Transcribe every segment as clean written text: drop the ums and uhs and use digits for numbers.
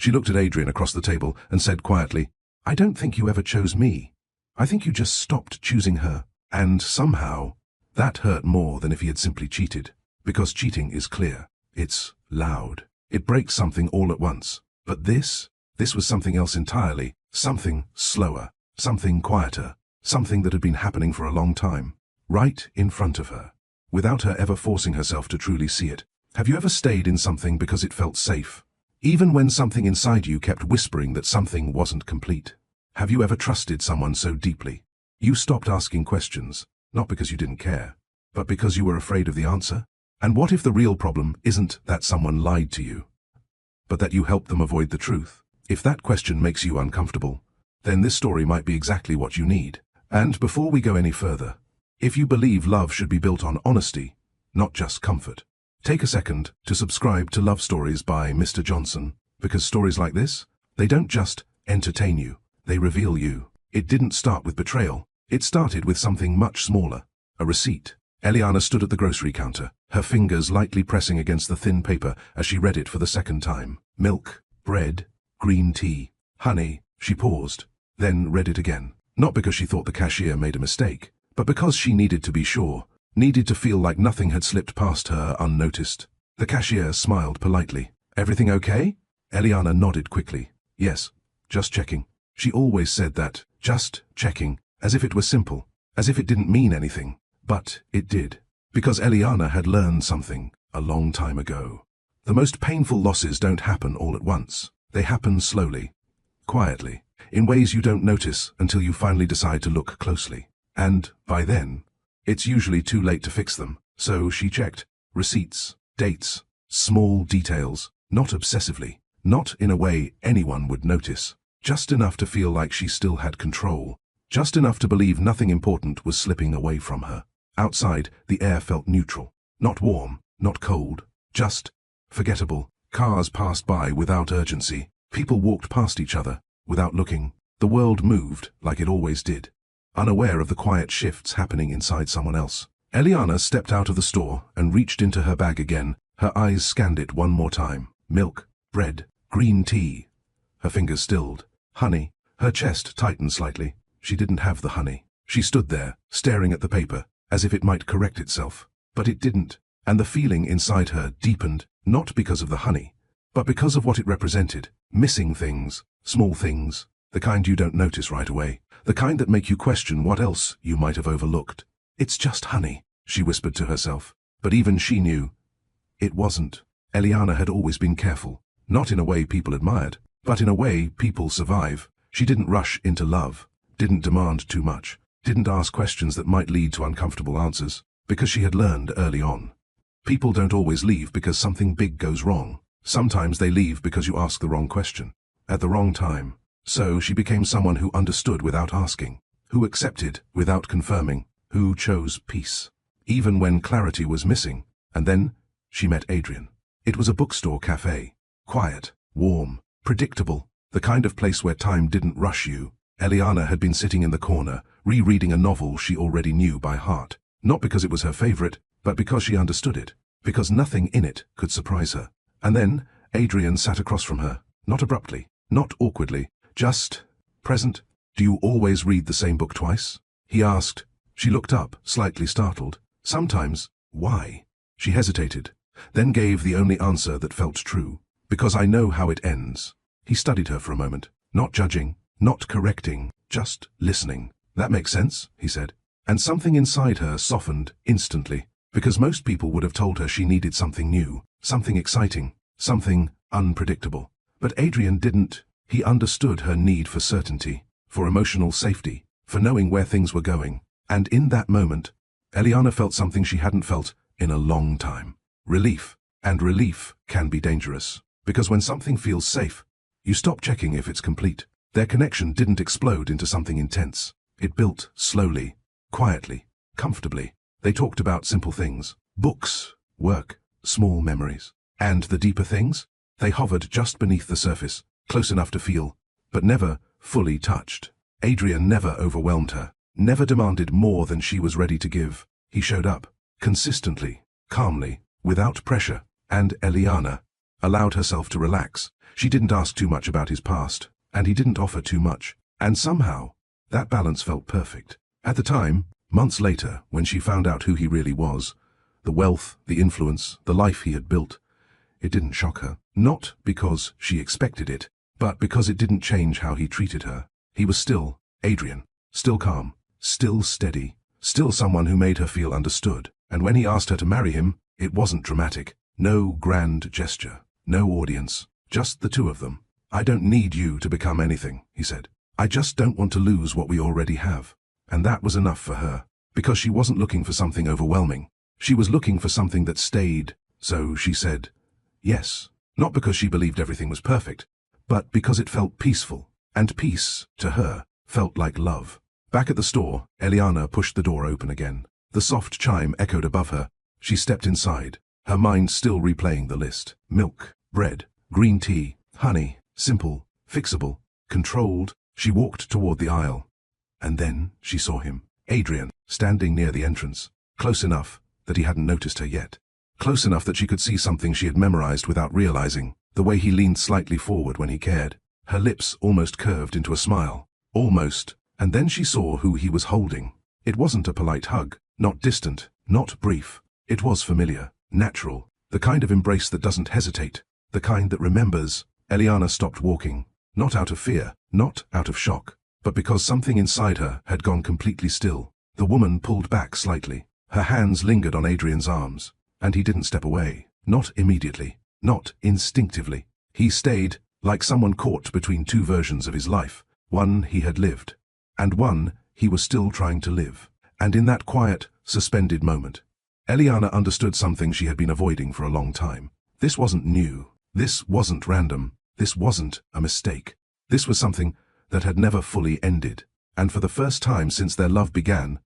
She looked at Adrian across the table and said quietly, "I don't think you ever chose me. I think you just stopped choosing her." And somehow, that hurt more than if he had simply cheated. Because cheating is clear. It's loud. It breaks something all at once. But this was something else entirely. Something slower. Something quieter. Something that had been happening for a long time. Right in front of her. Without her ever forcing herself to truly see it. Have you ever stayed in something because it felt safe? Even when something inside you kept whispering that something wasn't complete. Have you ever trusted someone so deeply? You stopped asking questions, not because you didn't care, but because you were afraid of the answer? And what if the real problem isn't that someone lied to you, but that you helped them avoid the truth? If that question makes you uncomfortable, then this story might be exactly what you need. And before we go any further, if you believe love should be built on honesty, not just comfort, take a second to subscribe to Love Stories by Mr. Johnson, because stories like this, they don't just entertain you, they reveal you. It didn't start with betrayal. It started with something much smaller, a receipt. Eliana stood at the grocery counter, her fingers lightly pressing against the thin paper as she read it for the second time. Milk, bread, green tea, honey. She paused, then read it again. Not because she thought the cashier made a mistake, but because she needed to be sure, needed to feel like nothing had slipped past her unnoticed. The cashier smiled politely. "Everything okay?" Eliana nodded quickly. "Yes, just checking." She always said that, just checking, as if it was simple, as if it didn't mean anything. But it did. Because Eliana had learned something a long time ago. The most painful losses don't happen all at once. They happen slowly, quietly, in ways you don't notice until you finally decide to look closely. And by then, it's usually too late to fix them. So she checked receipts, dates, small details, not obsessively, not in a way anyone would notice. Just enough to feel like she still had control. Just enough to believe nothing important was slipping away from her. Outside, the air felt neutral. Not warm, not cold. Just forgettable. Cars passed by without urgency. People walked past each other, without looking. The world moved like it always did, unaware of the quiet shifts happening inside someone else. Eliana stepped out of the store and reached into her bag again. Her eyes scanned it one more time. Milk, bread, green tea. Her fingers stilled. Honey. Her chest tightened slightly. She didn't have the honey. She stood there, staring at the paper, as if it might correct itself. But it didn't. And the feeling inside her deepened, not because of the honey, but because of what it represented. Missing things, small things, the kind you don't notice right away, the kind that make you question what else you might have overlooked. "It's just honey," she whispered to herself. But even she knew it wasn't. Eliana had always been careful, not in a way people admired, but in a way people survive. She didn't rush into love, didn't demand too much, didn't ask questions that might lead to uncomfortable answers, because she had learned early on. People don't always leave because something big goes wrong. Sometimes they leave because you ask the wrong question, at the wrong time. So she became someone who understood without asking, who accepted without confirming, who chose peace, even when clarity was missing. And then she met Adrian. It was a bookstore cafe, quiet, warm, predictable, the kind of place where time didn't rush you. Eliana had been sitting in the corner, rereading a novel she already knew by heart, not because it was her favorite, but because she understood it, because nothing in it could surprise her. And then Adrian sat across from her, not abruptly, not awkwardly, just present. "Do you always read the same book twice?" he asked. She looked up, slightly startled. "Sometimes." "Why?" She hesitated, then gave the only answer that felt true. "Because I know how it ends." He studied her for a moment, not judging, not correcting, just listening. "That makes sense," he said. And something inside her softened instantly, because most people would have told her she needed something new, something exciting, something unpredictable. But Adrian didn't. He understood her need for certainty, for emotional safety, for knowing where things were going. And in that moment, Eliana felt something she hadn't felt in a long time. Relief. And relief can be dangerous. Because when something feels safe, you stop checking if it's complete. Their connection didn't explode into something intense. It built slowly, quietly, comfortably. They talked about simple things, books, work, small memories. And the deeper things? They hovered just beneath the surface, close enough to feel, but never fully touched. Adrian never overwhelmed her, never demanded more than she was ready to give. He showed up, consistently, calmly, without pressure. And Eliana, allowed herself to relax. She didn't ask too much about his past, and he didn't offer too much. And somehow, that balance felt perfect. At the time, months later, when she found out who he really was, the wealth, the influence, the life he had built, it didn't shock her. Not because she expected it, but because it didn't change how he treated her. He was still Adrian, still calm, still steady, still someone who made her feel understood. And when he asked her to marry him, it wasn't dramatic. No grand gesture, no audience, just the two of them. "I don't need you to become anything," he said. "I just don't want to lose what we already have." And that was enough for her, because she wasn't looking for something overwhelming. She was looking for something that stayed. So she said yes, not because she believed everything was perfect, but because it felt peaceful. And peace, to her, felt like love. Back at the store, Eliana pushed the door open again. The soft chime echoed above her. She stepped inside, her mind still replaying the list. Milk, bread, green tea, honey, simple, fixable, controlled. She walked toward the aisle. And then she saw him, Adrian, standing near the entrance, close enough that he hadn't noticed her yet. Close enough that she could see something she had memorized without realizing, the way he leaned slightly forward when he cared. Her lips almost curved into a smile. Almost. And then she saw who he was holding. It wasn't a polite hug, not distant, not brief. It was familiar, natural, the kind of embrace that doesn't hesitate, the kind that remembers. Eliana stopped walking, not out of fear, not out of shock, but because something inside her had gone completely still. The woman pulled back slightly. Her hands lingered on Adrian's arms, and he didn't step away. Not immediately, not instinctively. He stayed, like someone caught between two versions of his life, one he had lived, and one he was still trying to live. And in that quiet, suspended moment, Eliana understood something she had been avoiding for a long time. This wasn't new. This wasn't random. This wasn't a mistake. This was something that had never fully ended. And for the first time since their love began,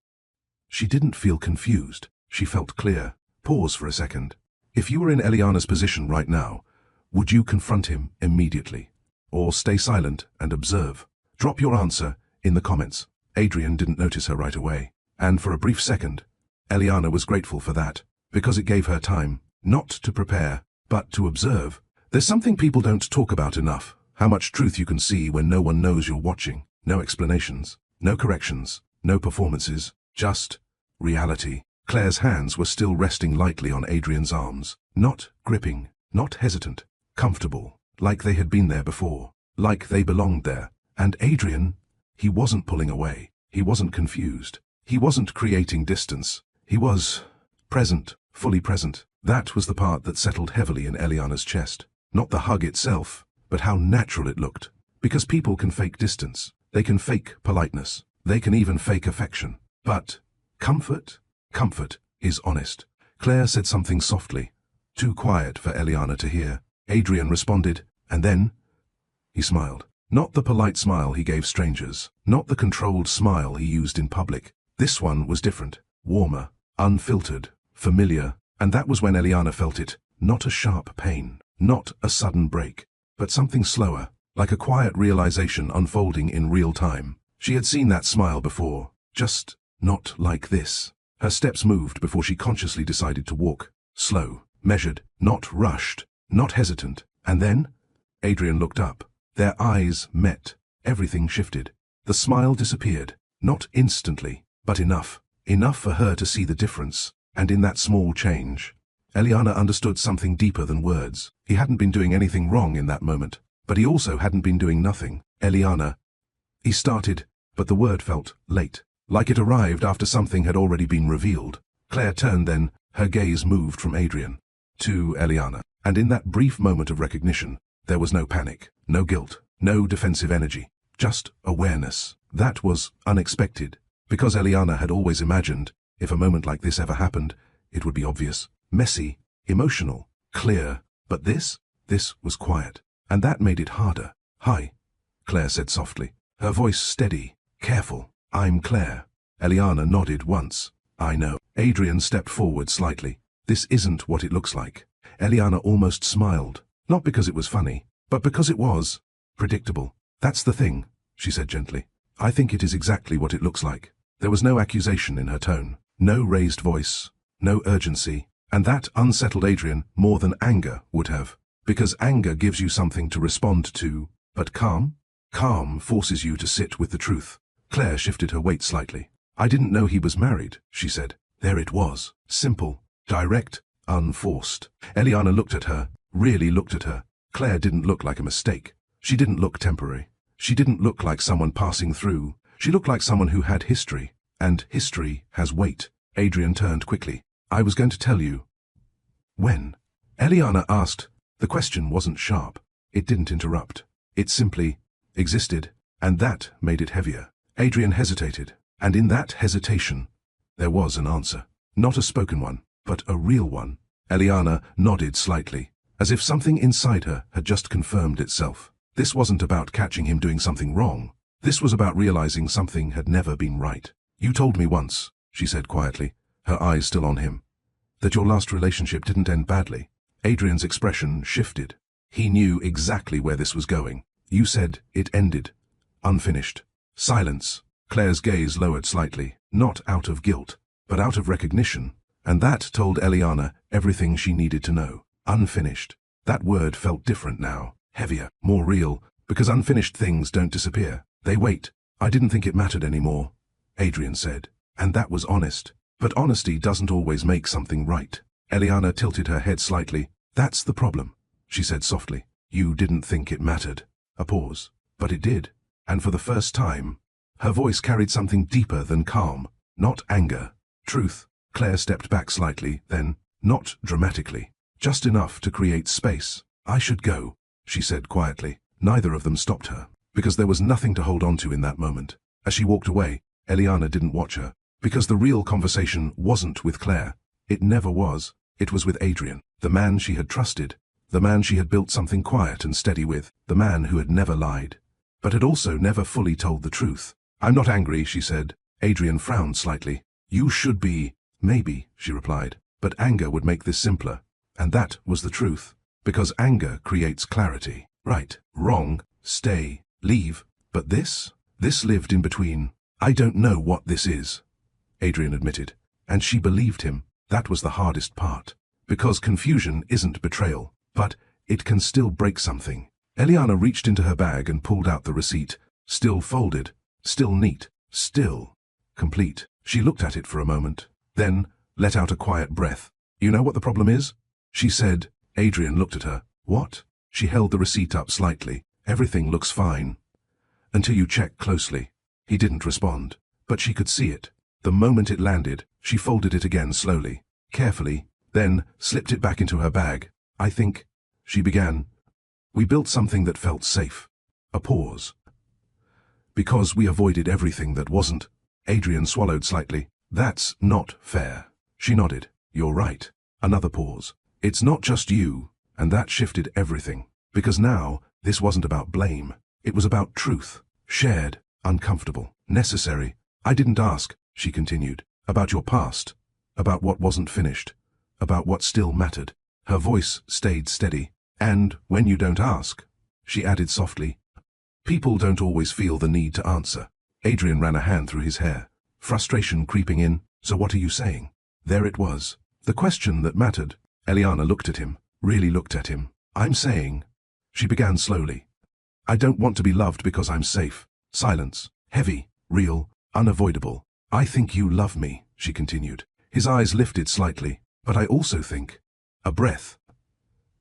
she didn't feel confused. She felt clear. Pause for a second. If you were in Eliana's position right now, would you confront him immediately? Or stay silent and observe? Drop your answer in the comments. Adrian didn't notice her right away. And for a brief second, Eliana was grateful for that, because it gave her time, not to prepare, but to observe. There's something people don't talk about enough. How much truth you can see when no one knows you're watching. No explanations, no corrections, no performances, just reality. Claire's hands were still resting lightly on Adrian's arms, not gripping, not hesitant, comfortable, like they had been there before, like they belonged there. And Adrian, he wasn't pulling away, he wasn't confused, he wasn't creating distance, he was present, fully present. That was the part that settled heavily in Eliana's chest. Not the hug itself, but how natural it looked. Because people can fake distance, they can fake politeness, they can even fake affection. But comfort is honest. Claire said something softly, too quiet for Eliana to hear. Adrian responded, and then he smiled. Not the polite smile he gave strangers, not the controlled smile he used in public. This one was different, warmer, unfiltered, familiar, and that was when Eliana felt it. Not a sharp pain, not a sudden break, but something slower, like a quiet realization unfolding in real time. She had seen that smile before, just not like this. Her steps moved before she consciously decided to walk. Slow, measured, not rushed, not hesitant. And then Adrian looked up. Their eyes met. Everything shifted. The smile disappeared. Not instantly, but enough. Enough for her to see the difference. And in that small change, Eliana understood something deeper than words. He hadn't been doing anything wrong in that moment, but he also hadn't been doing nothing. Eliana. He started, but the word felt late, like it arrived after something had already been revealed. Claire turned then, her gaze moved from Adrian to Eliana. And in that brief moment of recognition, there was no panic, no guilt, no defensive energy, just awareness. That was unexpected, because Eliana had always imagined, if a moment like this ever happened, it would be obvious, messy, emotional, clear. But this was quiet, and that made it harder. "Hi," Claire said softly, her voice steady, careful. "I'm Claire." Eliana nodded once. "I know." Adrian stepped forward slightly. "This isn't what it looks like." Eliana almost smiled, not because it was funny, but because it was predictable. "That's the thing," she said gently. "I think it is exactly what it looks like." There was no accusation in her tone, no raised voice, no urgency, and that unsettled Adrian more than anger would have. Because anger gives you something to respond to, but calm forces you to sit with the truth. Claire shifted her weight slightly. I didn't know he was married, she said. There it was. Simple, direct, unforced. Eliana looked at her, really looked at her. Claire didn't look like a mistake. She didn't look temporary. She didn't look like someone passing through. She looked like someone who had history. And history has weight. Adrian turned quickly. I was going to tell you. When? Eliana asked. The question wasn't sharp. It didn't interrupt. It simply existed, and that made it heavier. Adrian hesitated, and in that hesitation, there was an answer. Not a spoken one, but a real one. Eliana nodded slightly, as if something inside her had just confirmed itself. This wasn't about catching him doing something wrong. This was about realizing something had never been right. You told me once, she said quietly, her eyes still on him, that your last relationship didn't end badly. Adrian's expression shifted. He knew exactly where this was going. You said it ended. Unfinished. Silence. Claire's gaze lowered slightly, not out of guilt, but out of recognition, and that told Eliana everything she needed to know. Unfinished. That word felt different now, heavier, more real, because unfinished things don't disappear. They wait. I didn't think it mattered anymore, Adrian said, and that was honest. But honesty doesn't always make something right. Eliana tilted her head slightly. That's the problem, she said softly. You didn't think it mattered. A pause. But it did. And for the first time, her voice carried something deeper than calm, not anger. Truth. Claire stepped back slightly, then, not dramatically, just enough to create space. I should go, she said quietly. Neither of them stopped her, because there was nothing to hold on to in that moment. As she walked away, Eliana didn't watch her, because the real conversation wasn't with Claire. It never was. It was with Adrian, the man she had trusted, the man she had built something quiet and steady with, the man who had never lied, but had also never fully told the truth. I'm not angry, she said. Adrian frowned slightly. You should be. Maybe, she replied, but anger would make this simpler. And that was the truth, because anger creates clarity. Right, wrong, stay, leave. But this lived in between. I don't know what this is, Adrian admitted, and she believed him. That was the hardest part, because confusion isn't betrayal, but it can still break something. Eliana reached into her bag and pulled out the receipt, still folded, still neat, still complete. She looked at it for a moment, then let out a quiet breath. You know what the problem is? She said. Adrian looked at her. What? She held the receipt up slightly. Everything looks fine. Until you check closely. He didn't respond, but she could see it. The moment it landed, she folded it again slowly, carefully, then slipped it back into her bag. I think, she began, we built something that felt safe. A pause. Because we avoided everything that wasn't. Adrian swallowed slightly. That's not fair. She nodded. You're right. Another pause. It's not just you, and that shifted everything. Because now, this wasn't about blame. It was about truth. Shared, uncomfortable, necessary. I didn't ask, she continued, about your past, about what wasn't finished, about what still mattered. Her voice stayed steady. And when you don't ask, she added softly, people don't always feel the need to answer. Adrian ran a hand through his hair, frustration creeping in. So what are you saying? There it was. The question that mattered. Eliana looked at him, really looked at him. I'm saying, she began slowly, I don't want to be loved because I'm safe. Silence. Heavy, real, unavoidable. I think you love me, she continued. His eyes lifted slightly. But I also think. A breath.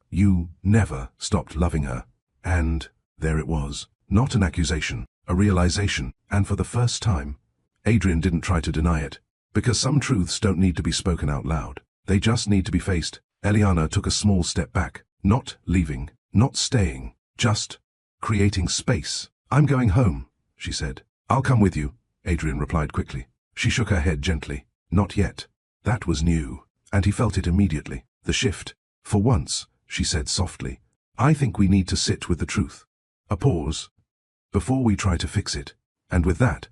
You never stopped loving her. And there it was. Not an accusation, a realization, and for the first time, Adrian didn't try to deny it. Because some truths don't need to be spoken out loud. They just need to be faced. Eliana took a small step back, not leaving, not staying, just creating space. I'm going home, she said. I'll come with you, Adrian replied quickly. She shook her head gently. Not yet. That was new, and he felt it immediately. The shift. For once, she said softly, I think we need to sit with the truth. A pause. Before we try to fix it. And with that,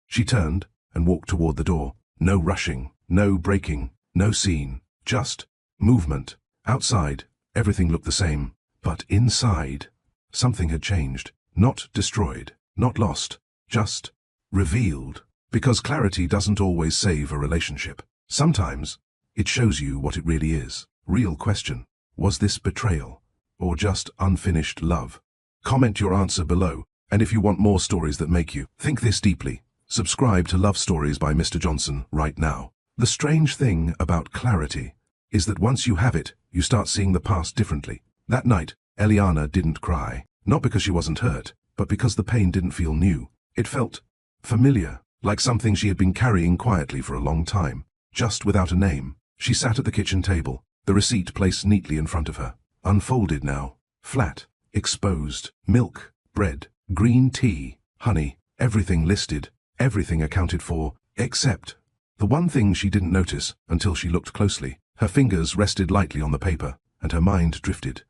she turned and walked toward the door. No rushing, no breaking, no scene, just movement. Outside, everything looked the same, but inside, something had changed. Not destroyed, not lost, just revealed. Because clarity doesn't always save a relationship. Sometimes, it shows you what it really is. Real question. Was this betrayal? or just unfinished love? Comment your answer below, and if you want more stories that make you think this deeply, subscribe to Love Stories by Mr. Johnson right now. The strange thing about clarity is that once you have it, you start seeing the past differently. That night, Eliana didn't cry, not because she wasn't hurt, but because the pain didn't feel new. It felt familiar, like something she had been carrying quietly for a long time, just without a name. She sat at the kitchen table, the receipt placed neatly in front of her, unfolded now, flat, exposed, milk, bread, green tea, honey, everything listed, everything accounted for, except the one thing she didn't notice until she looked closely. Her fingers rested lightly on the paper, and her mind drifted.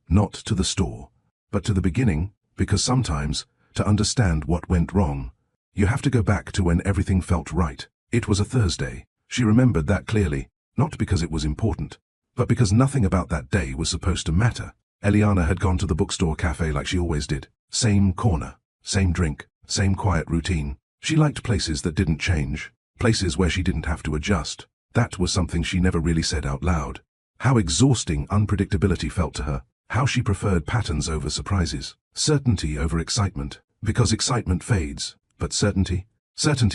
Not to the store, but to the beginning, because sometimes, to understand what went wrong, you have to go back to when everything felt right. It was a Thursday. She remembered that clearly, not because it was important, but because nothing about that day was supposed to matter. Eliana had gone to the bookstore cafe like she always did. Same corner, same drink, same quiet routine. She liked places that didn't change, places where she didn't have to adjust. That was something she never really said out loud. How exhausting unpredictability felt to her. How she preferred patterns over surprises. Certainty over excitement. Because excitement fades, but certainty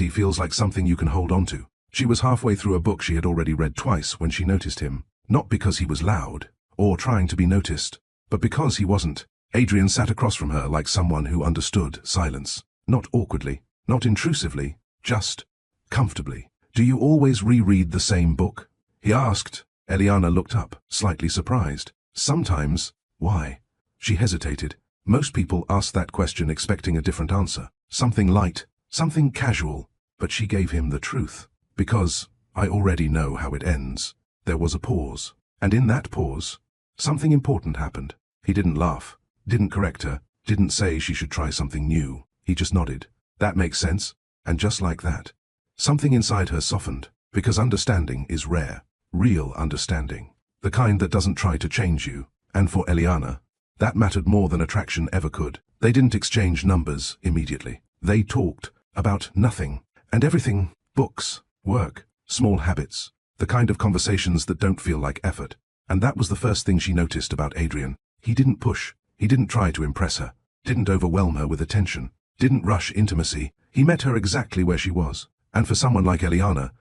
feels like something you can hold on to. She was halfway through a book she had already read twice when she noticed him. Not because he was loud, or trying to be noticed, but because he wasn't. Adrian sat across from her like someone who understood silence. Not awkwardly, not intrusively, just comfortably. "Do you always reread the same book?" he asked. Eliana looked up, slightly surprised. "Sometimes." "Why?" She hesitated. Most people ask that question expecting a different answer. Something light, something casual, but she gave him the truth. "Because I already know how it ends." There was a pause, and in that pause, something important happened. He didn't laugh, didn't correct her, didn't say she should try something new. He just nodded. "That makes sense." And just like that, something inside her softened, because understanding is rare. Real understanding. The kind that doesn't try to change you. And for Eliana, that mattered more than attraction ever could. They didn't exchange numbers immediately. They talked about nothing and everything. Books, work, small habits. The kind of conversations that don't feel like effort. And that was the first thing she noticed about Adrian. He didn't push. He didn't try to impress her. Didn't overwhelm her with attention. Didn't rush intimacy. He met her exactly where she was. And for someone like Eliana,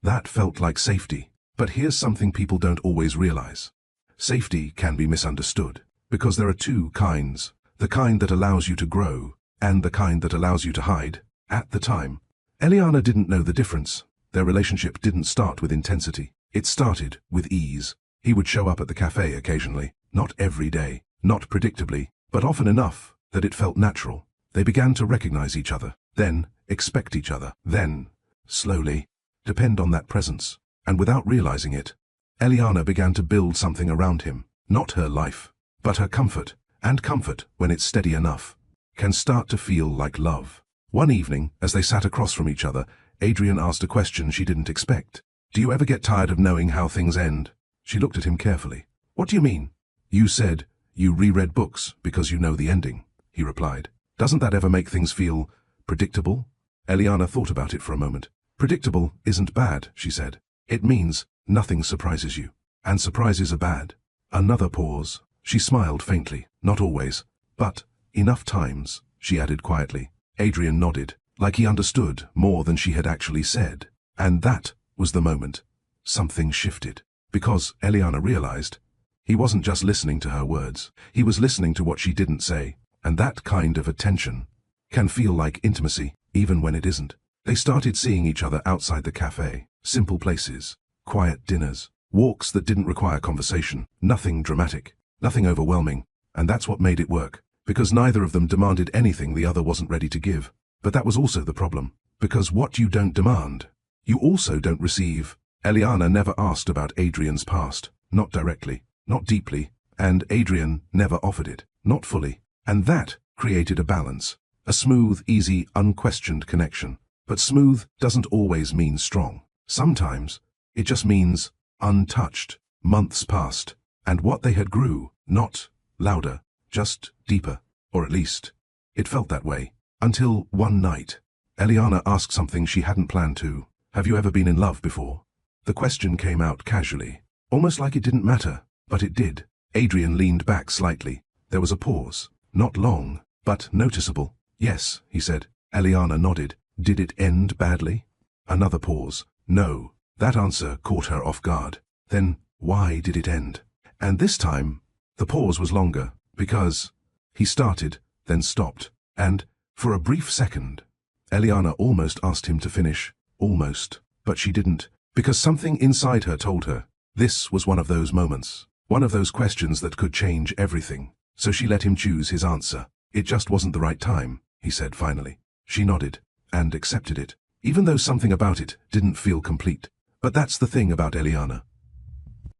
that felt like safety. But here's something people don't always realize. Safety can be misunderstood, because there are two kinds. The kind that allows you to grow, and the kind that allows you to hide. At the time, Eliana didn't know the difference. Their relationship didn't start with intensity. It started with ease. He would show up at the cafe occasionally, not every day, not predictably, but often enough that it felt natural. They began to recognize each other, then expect each other, then, slowly, depend on that presence. And without realizing it, Eliana began to build something around him. Not her life, but her comfort. And comfort, when it's steady enough, can start to feel like love. One evening, as they sat across from each other, Adrian asked a question she didn't expect. "Do you ever get tired of knowing how things end?" She looked at him carefully. "What do you mean?" "You said you reread books because you know the ending," he replied. "Doesn't that ever make things feel predictable?" Eliana thought about it for a moment. "Predictable isn't bad," she said. "It means nothing surprises you. And surprises are bad." Another pause. She smiled faintly. "Not always, but enough times," she added quietly. Adrian nodded, like he understood more than she had actually said. And that was the moment. Something shifted. Because, Eliana realized, he wasn't just listening to her words. He was listening to what she didn't say. And that kind of attention can feel like intimacy, even when it isn't. They started seeing each other outside the cafe. Simple places, quiet dinners, walks that didn't require conversation, nothing dramatic, nothing overwhelming. And that's what made it work. Because neither of them demanded anything the other wasn't ready to give. But that was also the problem. Because what you don't demand, you also don't receive. Eliana never asked about Adrian's past. Not directly, not deeply. And Adrian never offered it. Not fully. And that created a balance. A smooth, easy, unquestioned connection. But smooth doesn't always mean strong. Sometimes, it just means untouched. Months passed, and what they had grew, not louder, just deeper. Or at least, it felt that way. Until one night, Eliana asked something she hadn't planned to. "Have you ever been in love before?" The question came out casually, almost like it didn't matter, but it did. Adrian leaned back slightly. There was a pause. Not long, but noticeable. Yes, he said. Eliana nodded. Did it end badly? Another pause. No. That answer caught her off guard. Then, why did it end? And this time, the pause was longer, because he started, then stopped, and, for a brief second, Eliana almost asked him to finish. Almost. But she didn't, because something inside her told her. This was one of those moments. One of those questions that could change everything. So she let him choose his answer. It just wasn't the right time, he said finally. She nodded, and accepted it, even though something about it didn't feel complete. But that's the thing about Eliana.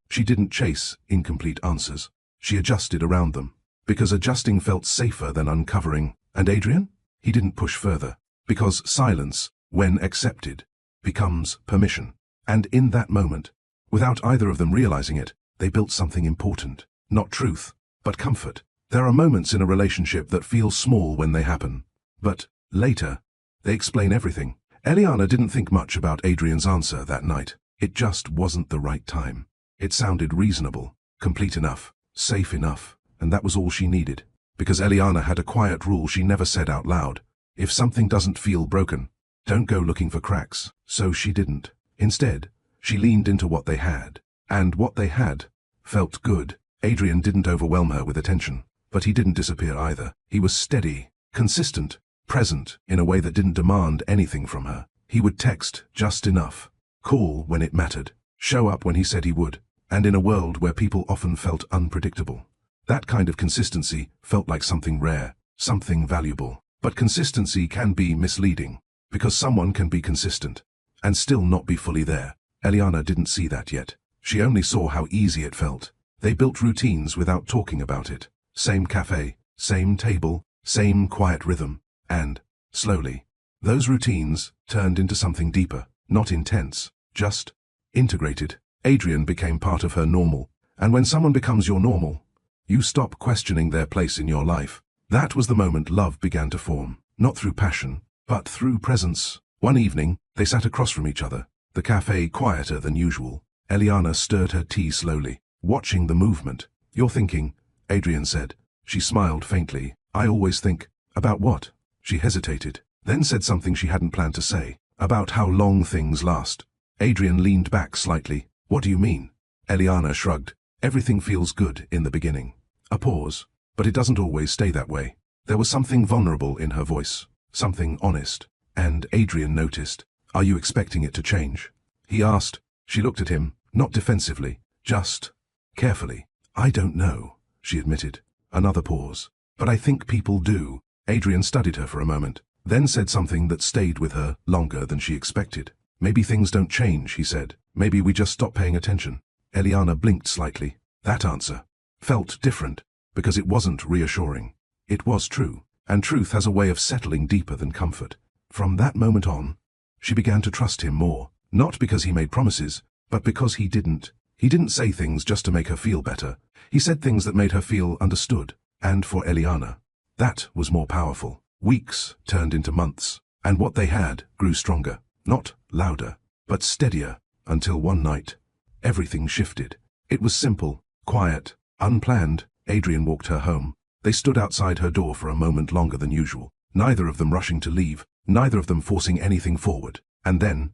She didn't chase incomplete answers. She adjusted around them, because adjusting felt safer than uncovering. And Adrian? He didn't push further, because silence, when accepted, becomes permission. And in that moment, without either of them realizing it, they built something important. Not truth, but comfort. There are moments in a relationship that feel small when they happen. But, later, they explain everything. Eliana didn't think much about Adrian's answer that night. It just wasn't the right time. It sounded reasonable, complete enough, safe enough, and that was all she needed. Because Eliana had a quiet rule she never said out loud. If something doesn't feel broken, don't go looking for cracks. So she didn't. Instead, she leaned into what they had. And what they had felt good. Adrian didn't overwhelm her with attention, but he didn't disappear either. He was steady, consistent, present in a way that didn't demand anything from her. He would text just enough, call when it mattered, show up when he said he would, and in a world where people often felt unpredictable. That kind of consistency felt like something rare, something valuable. But consistency can be misleading, because someone can be consistent and still not be fully there. Eliana didn't see that yet. She only saw how easy it felt. They built routines without talking about it. Same cafe, same table, same quiet rhythm. And, slowly, those routines turned into something deeper, not intense, just integrated. Adrian became part of her normal. And when someone becomes your normal, you stop questioning their place in your life. That was the moment love began to form, not through passion, but through presence. One evening, they sat across from each other, the cafe quieter than usual. Eliana stirred her tea slowly, watching the movement. You're thinking, Adrian said. She smiled faintly. I always think. About what? She hesitated, then said something she hadn't planned to say, about how long things last. Adrian leaned back slightly. What do you mean? Eliana shrugged. Everything feels good in the beginning. A pause. But it doesn't always stay that way. There was something vulnerable in her voice, something honest. And Adrian noticed. Are you expecting it to change? He asked. She looked at him, not defensively, just carefully. I don't know, she admitted. Another pause. But I think people do. Adrian studied her for a moment, then said something that stayed with her longer than she expected. Maybe things don't change, he said. Maybe we just stop paying attention. Eliana blinked slightly. That answer felt different, because it wasn't reassuring. It was true, and truth has a way of settling deeper than comfort. From that moment on, she began to trust him more, not because he made promises, but because he didn't. He didn't say things just to make her feel better. He said things that made her feel understood. And for Eliana, that was more powerful. Weeks turned into months, and what they had grew stronger, not louder, but steadier, until one night, everything shifted. It was simple, quiet, unplanned. Adrian walked her home. They stood outside her door for a moment longer than usual, neither of them rushing to leave, neither of them forcing anything forward. And then,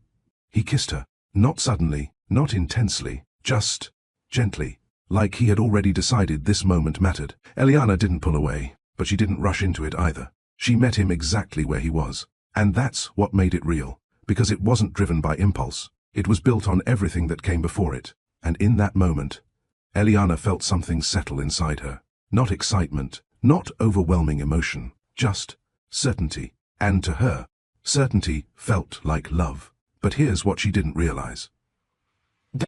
he kissed her. Not suddenly, not intensely, just gently, like he had already decided this moment mattered. Eliana didn't pull away, but she didn't rush into it either. She met him exactly where he was. And that's what made it real, because it wasn't driven by impulse. It was built on everything that came before it. And in that moment, Eliana felt something settle inside her. Not excitement, not overwhelming emotion, just certainty. And to her, certainty felt like love. But here's what she didn't realize.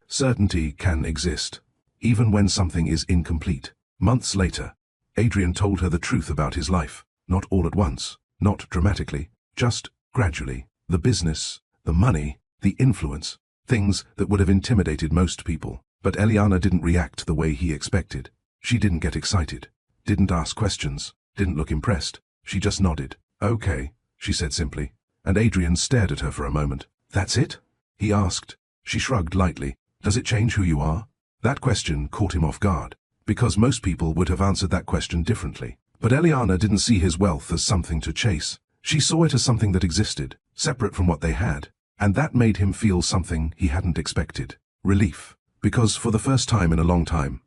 Certainty can exist, even when something is incomplete. Months later, Adrian told her the truth about his life. Not all at once, not dramatically, just gradually. The business, the money, the influence, things that would have intimidated most people. But Eliana didn't react the way he expected. She didn't get excited, didn't ask questions, didn't look impressed. She just nodded. Okay, she said simply. And Adrian stared at her for a moment. That's it? He asked. She shrugged lightly. Does it change who you are? That question caught him off guard, because most people would have answered that question differently. But Eliana didn't see his wealth as something to chase. She saw it as something that existed, separate from what they had. And that made him feel something he hadn't expected. Relief. Because for the first time in a long time,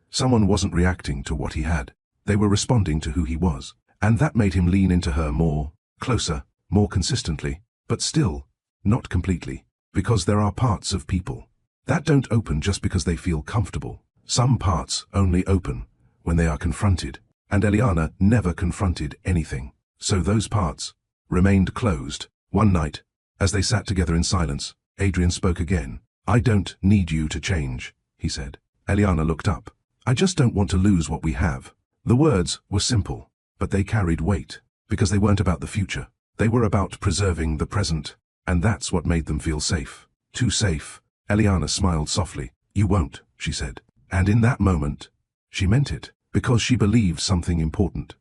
someone wasn't reacting to what he had. They were responding to who he was. And that made him lean into her more, closer, more consistently, but still, not completely. Because there are parts of people that don't open just because they feel comfortable. Some parts only open when they are confronted. And Eliana never confronted anything. So those parts remained closed. One night, as they sat together in silence, Adrian spoke again. "I don't need you to change," he said. Eliana looked up. "I just don't want to lose what we have." The words were simple, but they carried weight, because they weren't about the future. They were about preserving the present, and that's what made them feel safe. Too safe. Eliana smiled softly. "You won't," she said. And in that moment, she meant it, because she believed something important.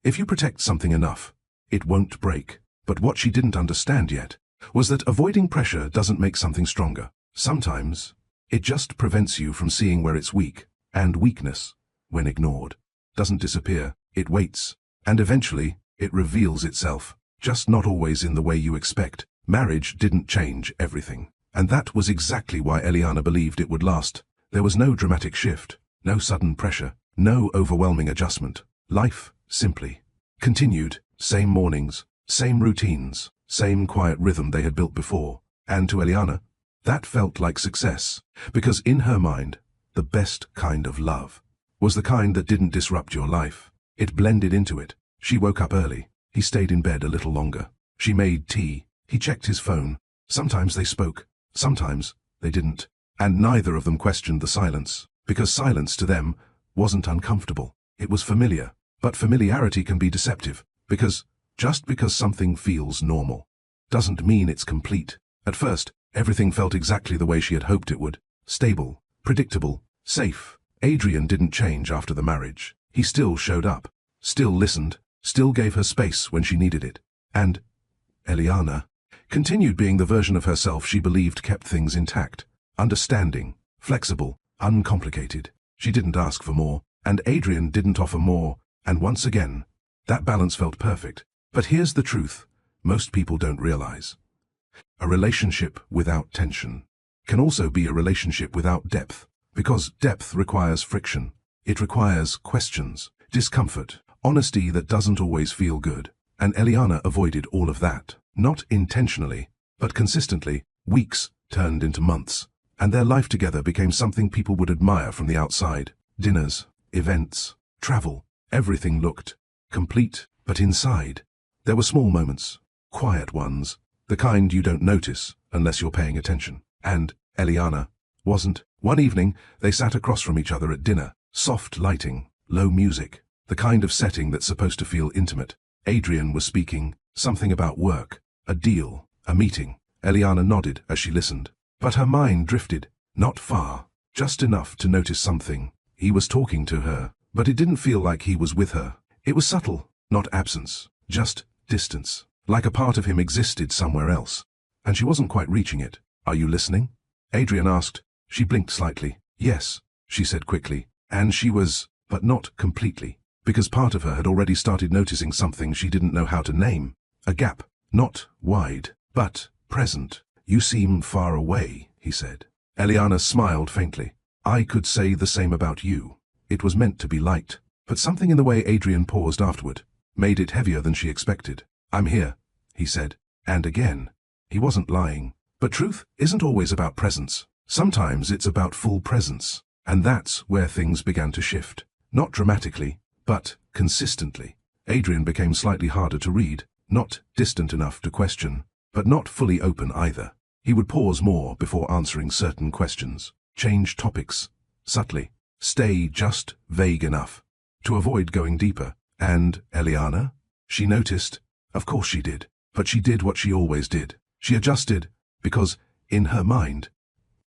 If you protect something enough, it won't break. But what she didn't understand yet was that avoiding pressure doesn't make something stronger. Sometimes, it just prevents you from seeing where it's weak, and weakness, when ignored, doesn't disappear, it waits, and eventually, it reveals itself, just not always in the way you expect. Marriage didn't change everything, and that was exactly why Eliana believed it would last. There was no dramatic shift, no sudden pressure, no overwhelming adjustment. Life, simply, continued, same mornings, same routines, same quiet rhythm they had built before. And to Eliana, that felt like success, because in her mind, the best kind of love was the kind that didn't disrupt your life. It blended into it. She woke up early. He stayed in bed a little longer. She made tea. He checked his phone. Sometimes they spoke. Sometimes they didn't. And neither of them questioned the silence, because silence to them wasn't uncomfortable. It was familiar. But familiarity can be deceptive, because just because something feels normal doesn't mean it's complete. At first, everything felt exactly the way she had hoped it would. Stable, predictable, safe. Adrian didn't change after the marriage. He still showed up, still listened, still gave her space when she needed it. And Eliana continued being the version of herself she believed kept things intact, understanding, flexible, uncomplicated. She didn't ask for more, and Adrian didn't offer more, and once again, that balance felt perfect. But here's the truth most people don't realize. A relationship without tension can also be a relationship without depth, because depth requires friction. It requires questions, discomfort, honesty that doesn't always feel good. And Eliana avoided all of that, not intentionally, but consistently. Weeks turned into months, and their life together became something people would admire from the outside. Dinners, events, travel, everything looked complete, but inside, there were small moments, quiet ones, the kind you don't notice unless you're paying attention. And Eliana wasn't. One evening, they sat across from each other at dinner, soft lighting, low music, the kind of setting that's supposed to feel intimate. Adrian was speaking, something about work, a deal, a meeting. Eliana nodded as she listened, but her mind drifted, not far, just enough to notice something. He was talking to her, but it didn't feel like he was with her. It was subtle, not absence, just distance, like a part of him existed somewhere else, and she wasn't quite reaching it. "Are you listening?" Adrian asked. She blinked slightly. "Yes," she said quickly, and she was, but not completely, because part of her had already started noticing something she didn't know how to name. A gap, not wide, but present. "You seem far away," he said. Eliana smiled faintly. "I could say the same about you." It was meant to be light, but something in the way Adrian paused afterward made it heavier than she expected. "I'm here," he said. And again, he wasn't lying. But truth isn't always about presence. Sometimes it's about full presence. And that's where things began to shift. Not dramatically, but consistently. Adrian became slightly harder to read, not distant enough to question, but not fully open either. He would pause more before answering certain questions, change topics, subtly, stay just vague enough to avoid going deeper. And Eliana? She noticed. Of course she did. But she did what she always did. She adjusted, because, in her mind,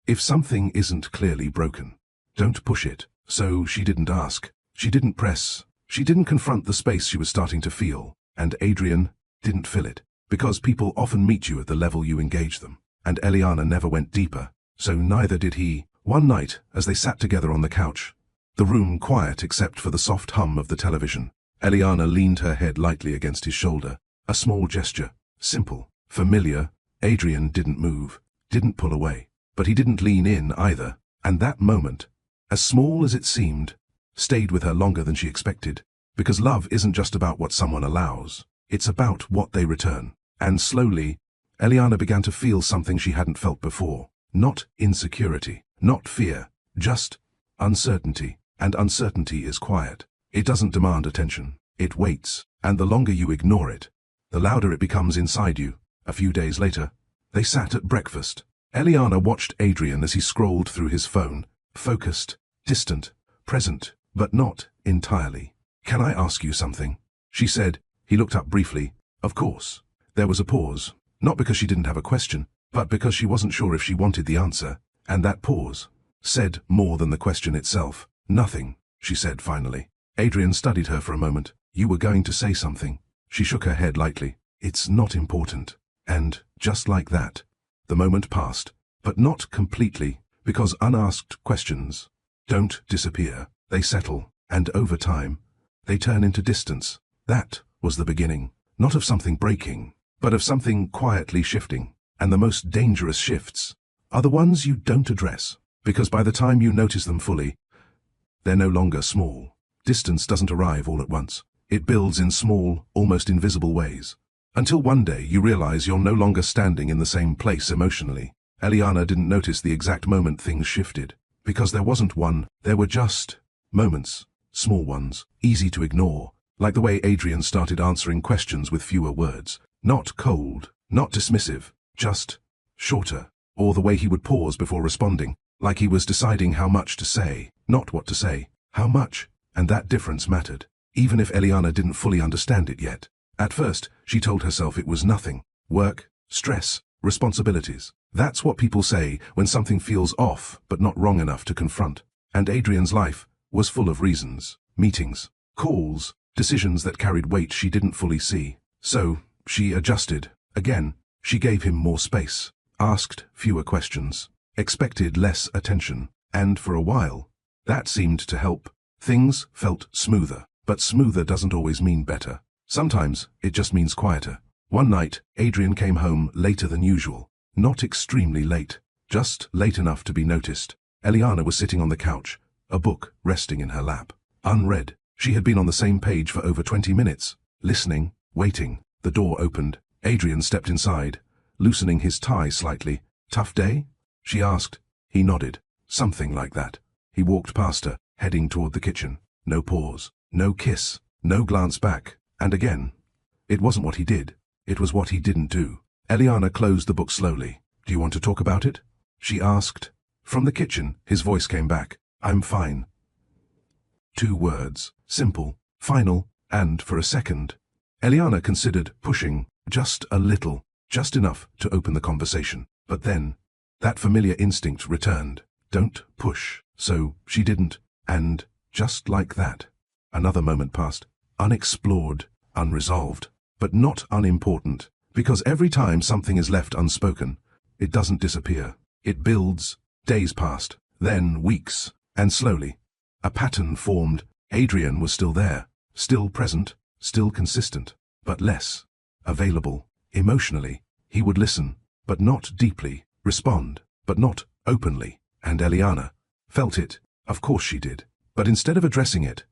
if something isn't clearly broken, don't push it. So she didn't ask. She didn't press. She didn't confront the space she was starting to feel. And Adrian didn't fill it. Because people often meet you at the level you engage them. And Eliana never went deeper. So neither did he. One night, as they sat together on the couch, The room quiet except for the soft hum of the television. Eliana leaned her head lightly against his shoulder. A small gesture. Simple. Familiar. Adrian didn't move. Didn't pull away. But he didn't lean in either. And that moment, as small as it seemed, stayed with her longer than she expected. Because love isn't just about what someone allows. It's about what they return. And slowly, Eliana began to feel something she hadn't felt before. Not insecurity. Not fear. Just uncertainty. And uncertainty is quiet. It doesn't demand attention. It waits. And the longer you ignore it, the louder it becomes inside you. A few days later, they sat at breakfast. Eliana watched Adrian as he scrolled through his phone. Focused, distant, present, but not entirely. "Can I ask you something?" she said. He looked up briefly. Of course. There was a pause. Not because she didn't have a question, but because she wasn't sure if she wanted the answer. And that pause said more than the question itself. "Nothing," she said finally. Adrian studied her for a moment. "You were going to say something." She shook her head lightly. "It's not important." And, just like that, the moment passed. But not completely, because unasked questions don't disappear. They settle, and over time, they turn into distance. That was the beginning, not of something breaking, but of something quietly shifting. And the most dangerous shifts are the ones you don't address, because by the time you notice them fully, they're no longer small. Distance doesn't arrive all at once. It builds in small, almost invisible ways. Until one day you realize you're no longer standing in the same place emotionally. Eliana didn't notice the exact moment things shifted, because there wasn't one, there were just moments, small ones, easy to ignore, like the way Adrian started answering questions with fewer words. Not cold, not dismissive, just shorter. Or the way he would pause before responding, like he was deciding how much to say, not what to say, how much. And that difference mattered, even if Eliana didn't fully understand it yet. At first, she told herself it was nothing. Work, stress, responsibilities. That's what people say when something feels off but not wrong enough to confront. And Adrian's life was full of reasons, meetings, calls, decisions that carried weight she didn't fully see. So, she adjusted. Again, she gave him more space, asked fewer questions, expected less attention, and for a while, that seemed to help. Things felt smoother, but smoother doesn't always mean better. Sometimes, it just means quieter. One night, Adrian came home later than usual. Not extremely late, just late enough to be noticed. Eliana was sitting on the couch, a book resting in her lap. Unread. She had been on the same page for over 20 minutes, listening, waiting. The door opened. Adrian stepped inside, loosening his tie slightly. "Tough day?" she asked. He nodded. Something like that. He walked past her, heading toward the kitchen. No pause, no kiss, no glance back. And again, it wasn't what he did, it was what he didn't do. Eliana closed the book slowly. "Do you want to talk about it?" she asked. From the kitchen, his voice came back. "I'm fine." 2 words, simple, final, and for a second, Eliana considered pushing just a little, just enough to open the conversation. But then, that familiar instinct returned. Don't push. So, she didn't. And, just like that, another moment passed. Unexplored, unresolved, but not unimportant, because every time something is left unspoken, it doesn't disappear. It builds. Days passed, then weeks, and slowly, a pattern formed. Adrian was still there, still present, still consistent, but less available. Emotionally, he would listen, but not deeply, respond, but not openly. And Eliana felt it. Of course she did. But instead of addressing it,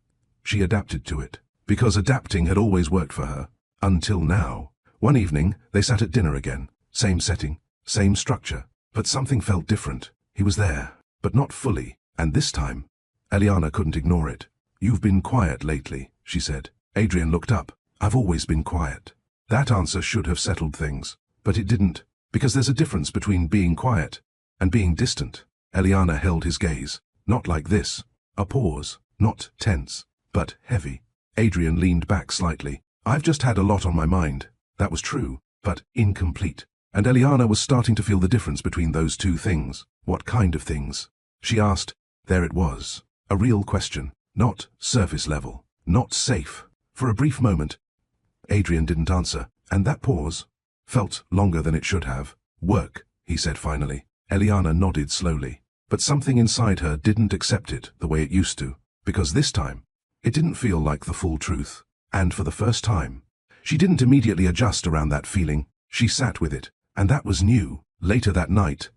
she adapted to it. Because adapting had always worked for her. Until now. One evening, they sat at dinner again. Same setting, same structure. But something felt different. He was there, but not fully. And this time, Eliana couldn't ignore it. "You've been quiet lately," she said. Adrian looked up. "I've always been quiet." That answer should have settled things. But it didn't. Because there's a difference between being quiet and being distant. Eliana held his gaze. Not like this. A pause. Not tense, but heavy. Adrian leaned back slightly. "I've just had a lot on my mind." That was true, but incomplete. And Eliana was starting to feel the difference between those two things. What kind of things? She asked. There it was. A real question. Not surface level. Not safe. For a brief moment, Adrian didn't answer, and that pause felt longer than it should have. "Work," he said finally. Eliana nodded slowly, but something inside her didn't accept it the way it used to. because this time, it didn't feel like the full truth. And for the first time, she didn't immediately adjust around that feeling. She sat with it, and that was new. Later that night,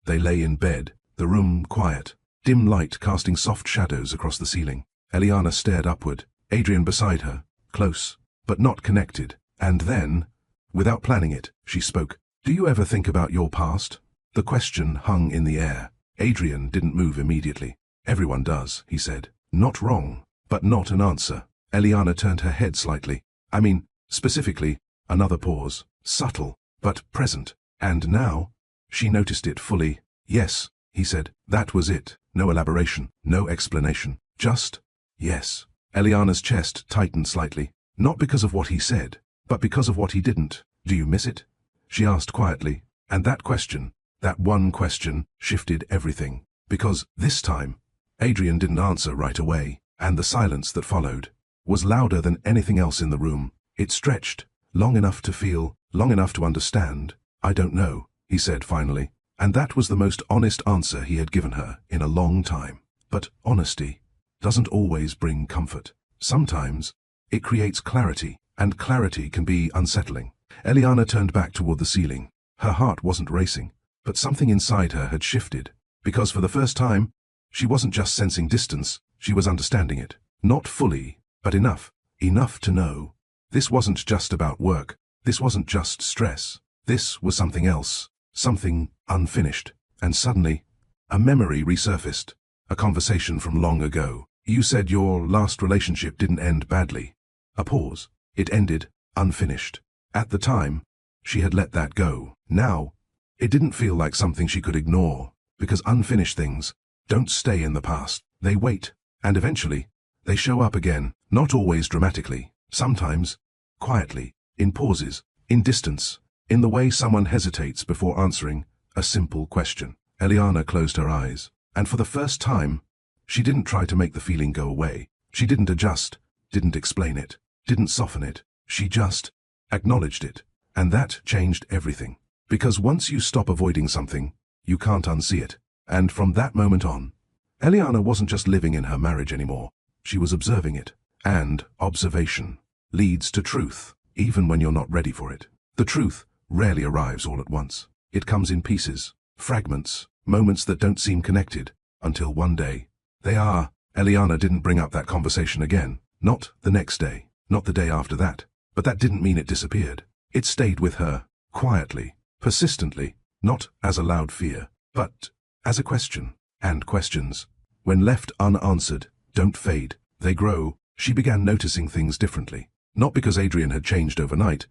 they lay in bed, the room quiet, dim light casting soft shadows across the ceiling. Eliana stared upward, Adrian beside her, close, but not connected. And then, without planning it, she spoke. "Do you ever think about your past?" The question hung in the air. Adrian didn't move immediately. "Everyone does," he said. "Not wrong, but not an answer." Eliana turned her head slightly. "I mean, specifically," another pause, subtle, but present. And now, she noticed it fully. "Yes," he said. That was it. No elaboration, no explanation. Just, yes. Eliana's chest tightened slightly. Not because of what he said, but because of what he didn't. "Do you miss it?" she asked quietly. And that question, that one question, shifted everything. Because, this time, Adrian didn't answer right away, and the silence that followed was louder than anything else in the room. It stretched, long enough to feel, long enough to understand. "I don't know," he said finally. And that was the most honest answer he had given her in a long time. But honesty doesn't always bring comfort. Sometimes, it creates clarity, and clarity can be unsettling. Eliana turned back toward the ceiling. Her heart wasn't racing, but something inside her had shifted. Because for the first time, she wasn't just sensing distance, she was understanding it. Not fully, but enough. Enough to know. This wasn't just about work. This wasn't just stress. This was something else. Something unfinished. And suddenly, a memory resurfaced. A conversation from long ago. "You said your last relationship didn't end badly." A pause. It ended, unfinished. At the time, she had let that go. Now, it didn't feel like something she could ignore, because unfinished things don't stay in the past. They wait, and eventually, they show up again, not always dramatically, sometimes quietly, in pauses, in distance, in the way someone hesitates before answering a simple question. Eliana closed her eyes, and for the first time, she didn't try to make the feeling go away. She didn't adjust, didn't explain it, didn't soften it. She just acknowledged it. And that changed everything. Because once you stop avoiding something, you can't unsee it. And from that moment on, Eliana wasn't just living in her marriage anymore. She was observing it. And observation leads to truth, even when you're not ready for it. The truth rarely arrives all at once. It comes in pieces, fragments, moments that don't seem connected, until one day, they are. Eliana didn't bring up that conversation again. Not the next day, not the day after that. But that didn't mean it disappeared. It stayed with her, quietly, persistently, not as a loud fear, but as a question. And questions, when left unanswered, don't fade, they grow. She began noticing things differently. Not because Adrian had changed overnight,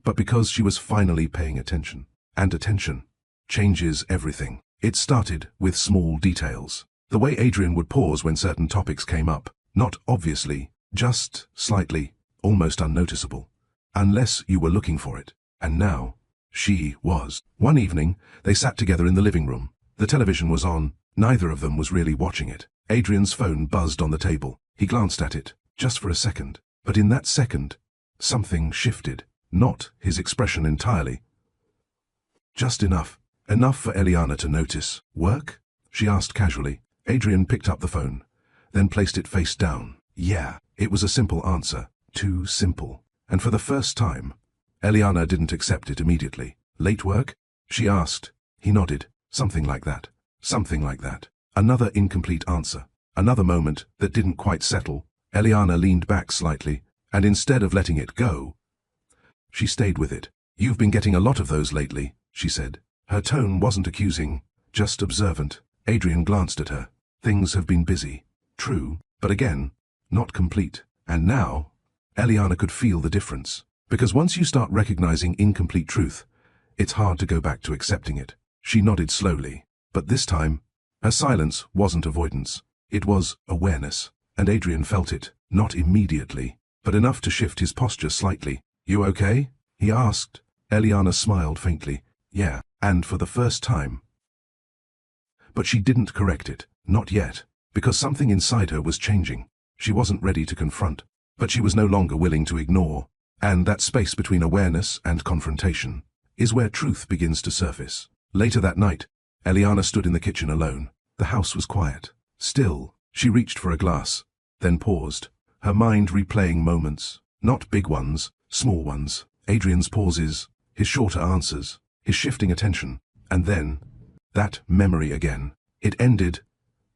but because she was finally paying attention. And attention changes everything. It started with small details. The way Adrian would pause when certain topics came up, not obviously, just slightly, almost unnoticeable, unless you were looking for it. And now, she was. One evening, they sat together in the living room. The television was on. Neither of them was really watching it. Adrian's phone buzzed on the table. He glanced at it, just for a second. But in that second, something shifted. Not his expression entirely. Just enough. Enough for Eliana to notice. "Work?" she asked casually. Adrian picked up the phone, then placed it face down. Yeah, it was a simple answer. Too simple. And for the first time, Eliana didn't accept it immediately. "Late work?" she asked. He nodded. Something like that. Something like that. Another incomplete answer. Another moment that didn't quite settle. Eliana leaned back slightly, and instead of letting it go, she stayed with it. "You've been getting a lot of those lately," she said. Her tone wasn't accusing, just observant. Adrian glanced at her. "Things have been busy." True, but again, not complete. And now, Eliana could feel the difference. Because once you start recognizing incomplete truth, it's hard to go back to accepting it. She nodded slowly, but this time, her silence wasn't avoidance. It was awareness, and Adrian felt it, not immediately, but enough to shift his posture slightly. "You okay?" he asked. Eliana smiled faintly. "Yeah," and for the first time. But she didn't correct it, not yet, because something inside her was changing. She wasn't ready to confront, but she was no longer willing to ignore. And that space between awareness and confrontation is where truth begins to surface. Later that night, Eliana stood in the kitchen alone. The house was quiet, still, She reached for a glass, then paused, her mind replaying moments, not big ones, small ones, Adrian's pauses, his shorter answers, his shifting attention, and then, that memory again. It ended,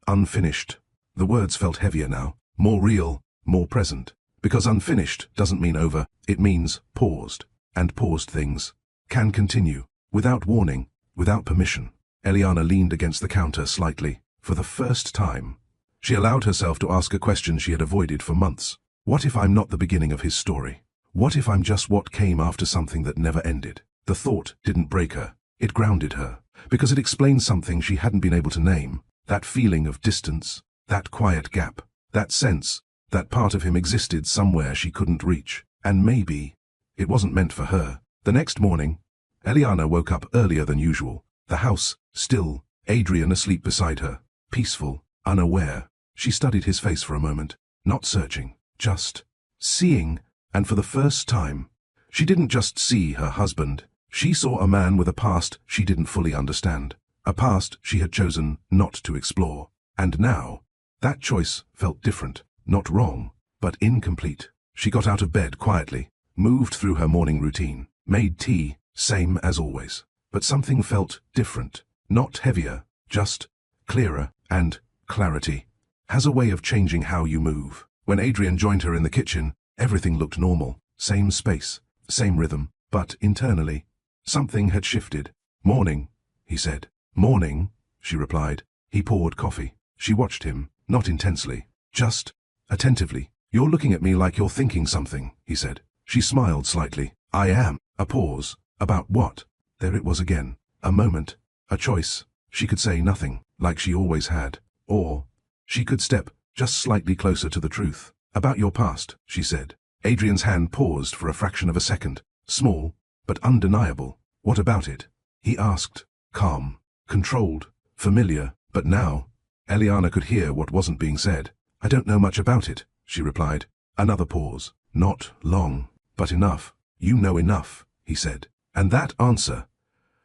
unfinished. The words felt heavier now, more real, more present. Because unfinished doesn't mean over, it means paused. And paused things can continue, without warning, without permission. Eliana leaned against the counter slightly. For the first time, she allowed herself to ask a question she had avoided for months. What if I'm not the beginning of his story? What if I'm just what came after something that never ended? The thought didn't break her. It grounded her, because it explained something she hadn't been able to name. That feeling of distance, that quiet gap, that sense that part of him existed somewhere she couldn't reach. And maybe it wasn't meant for her. The next morning, Eliana woke up earlier than usual. The house still, Adrian asleep beside her, peaceful, unaware. She studied his face for a moment, not searching, just seeing, and for the first time, she didn't just see her husband. She saw a man with a past she didn't fully understand, a past she had chosen not to explore. And now, that choice felt different, not wrong, but incomplete. She got out of bed quietly, moved through her morning routine, made tea, same as always. But something felt different, not heavier, just clearer, and clarity has a way of changing how you move. When Adrian joined her in the kitchen, everything looked normal, same space, same rhythm, but internally, something had shifted. Morning, he said. Morning, she replied. He poured coffee. She watched him, not intensely, just attentively. You're looking at me like you're thinking something, he said. She smiled slightly. I am. A pause. About what? There it was again. A moment. A choice. She could say nothing, like she always had. Or she could step just slightly closer to the truth. About your past, she said. Adrian's hand paused for a fraction of a second. Small, but undeniable. What about it? He asked. Calm, controlled, familiar. But now, Eliana could hear what wasn't being said. I don't know much about it, she replied. Another pause. Not long, but enough. You know enough, he said. And that answer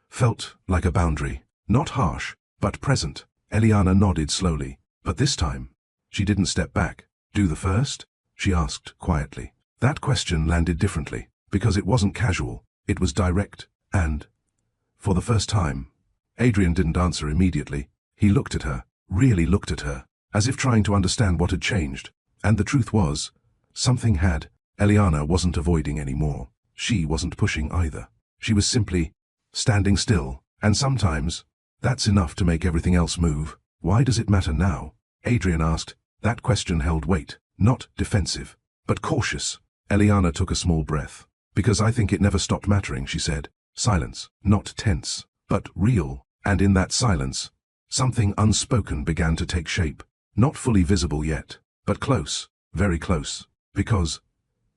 felt like a boundary. Not harsh, but present. Eliana nodded slowly. But this time, she didn't step back. Do the first? She asked quietly. That question landed differently, because it wasn't casual. It was direct, and, for the first time, Adrian didn't answer immediately. He looked at her, really looked at her, as if trying to understand what had changed. And the truth was, something had. Eliana wasn't avoiding anymore. She wasn't pushing either. She was simply standing still, and sometimes, that's enough to make everything else move. Why does it matter now? Adrian asked. That question held weight, not defensive, but cautious. Eliana took a small breath. Because I think it never stopped mattering, she said. Silence, not tense, but real. And in that silence, something unspoken began to take shape. Not fully visible yet, but close, very close. Because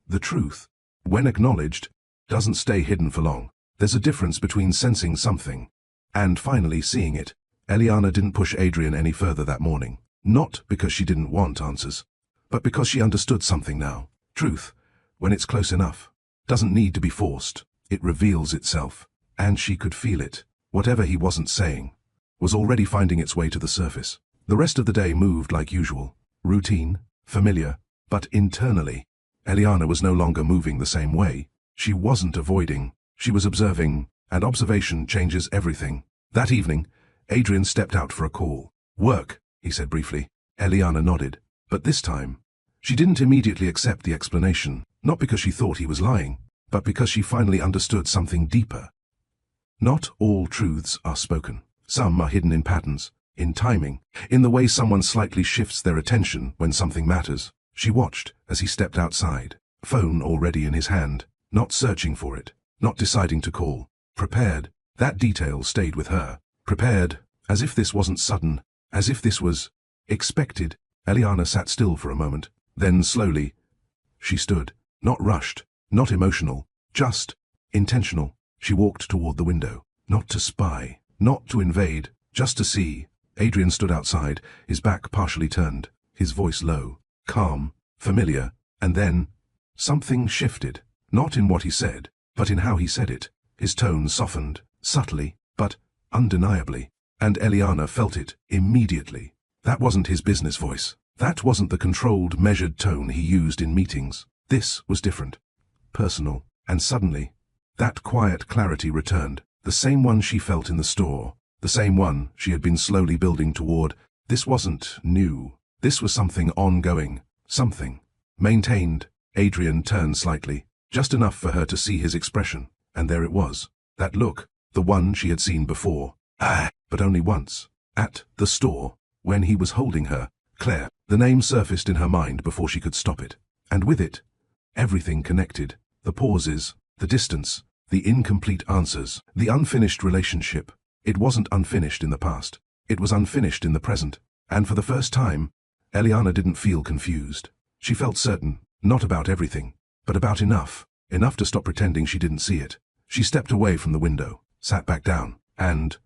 the truth, when acknowledged, doesn't stay hidden for long. There's a difference between sensing something and finally seeing it. Eliana didn't push Adrian any further that morning. Not because she didn't want answers, but because she understood something now. Truth, when it's close enough, doesn't need to be forced. It reveals itself. And she could feel it. Whatever he wasn't saying was already finding its way to the surface. The rest of the day moved like usual. Routine, familiar, but internally, Eliana was no longer moving the same way. She wasn't avoiding, she was observing, and observation changes everything. That evening, Adrian stepped out for a call. Work, he said briefly. Eliana nodded. But this time, she didn't immediately accept the explanation, not because she thought he was lying, but because she finally understood something deeper. Not all truths are spoken. Some are hidden in patterns, in timing, in the way someone slightly shifts their attention when something matters. She watched as he stepped outside, phone already in his hand, not searching for it, not deciding to call. Prepared. That detail stayed with her. Prepared, as if this wasn't sudden, as if this was expected. Eliana sat still for a moment, then slowly, she stood, not rushed, not emotional, just intentional. She walked toward the window, not to spy, not to invade, just to see. Adrian stood outside, his back partially turned, his voice low, calm, familiar, and then something shifted, not in what he said, but in how he said it. His tone softened, subtly, but undeniably, and Eliana felt it immediately. That wasn't his business voice. That wasn't the controlled, measured tone he used in meetings. This was different. Personal. And suddenly, that quiet clarity returned. The same one she felt in the store. The same one she had been slowly building toward. This wasn't new. This was something ongoing. Something maintained. Adrian turned slightly, just enough for her to see his expression. And there it was. That look. The one she had seen before. But only once. At the store. When he was holding her. Claire. The name surfaced in her mind before she could stop it. And with it, everything connected. The pauses, the distance, the incomplete answers, the unfinished relationship. It wasn't unfinished in the past. It was unfinished in the present. And for the first time, Eliana didn't feel confused. She felt certain, not about everything, but about enough. Enough to stop pretending she didn't see it. She stepped away from the window, sat back down, and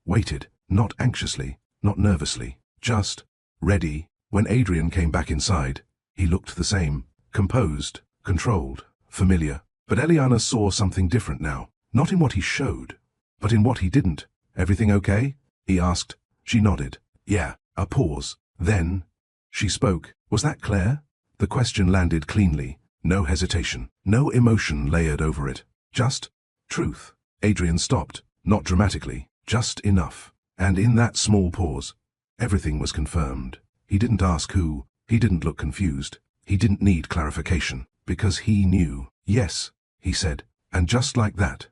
waited, not anxiously, not nervously, just ready. When Adrian came back inside, he looked the same, composed, controlled, familiar. But Eliana saw something different now, not in what he showed, but in what he didn't. Everything okay? He asked. She nodded. Yeah. A pause. Then she spoke. Was that Claire? The question landed cleanly. No hesitation. No emotion layered over it. Just truth. Adrian stopped. Not dramatically. Just enough. And in that small pause, everything was confirmed. He didn't ask who. He didn't look confused. He didn't need clarification. Because he knew. Yes, he said. And just like that,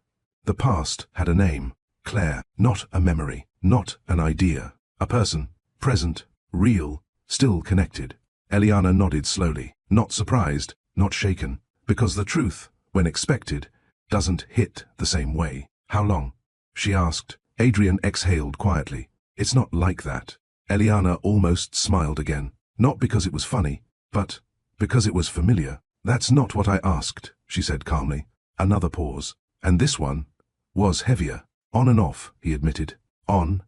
the past had a name. Claire. Not a memory. Not an idea. A person. Present. Real. Still connected. Eliana nodded slowly. Not surprised. Not shaken. Because the truth, when expected, doesn't hit the same way. How long? She asked. Adrian exhaled quietly. It's not like that. Eliana almost smiled again. Not because it was funny, but because it was familiar. That's not what I asked, she said calmly. Another pause. And this one was heavier. On and off, he admitted. On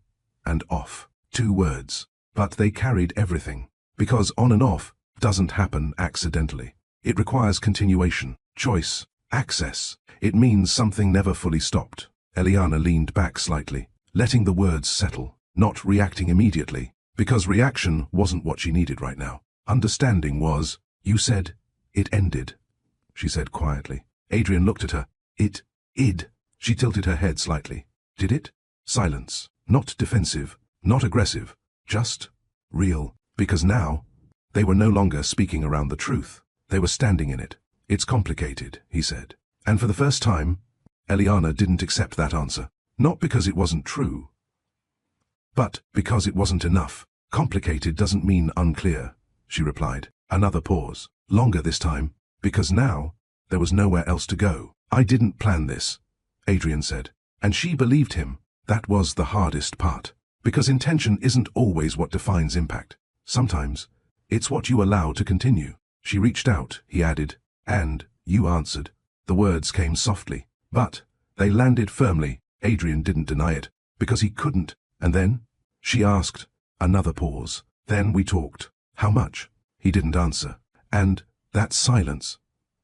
and off. 2 words. But they carried everything. Because on and off doesn't happen accidentally. It requires continuation, choice, access. It means something never fully stopped. Eliana leaned back slightly, letting the words settle, not reacting immediately, because reaction wasn't what she needed right now. Understanding was. You said, it ended, she said quietly. Adrian looked at her. It id. She tilted her head slightly. Did it? Silence. Not defensive, not aggressive, just real. Because now, they were no longer speaking around the truth. They were standing in it. It's complicated, he said. And for the first time, Eliana didn't accept that answer. Not because it wasn't true, but because it wasn't enough. Complicated doesn't mean unclear, she replied. Another pause. Longer this time, because now, there was nowhere else to go. I didn't plan this, Adrian said. And she believed him. That was the hardest part. Because intention isn't always what defines impact. Sometimes, it's what you allow to continue. She reached out, he added, and you answered. The words came softly, but they landed firmly. Adrian didn't deny it, because he couldn't. And then, she asked. Another pause. Then we talked. How much? He didn't answer. And that silence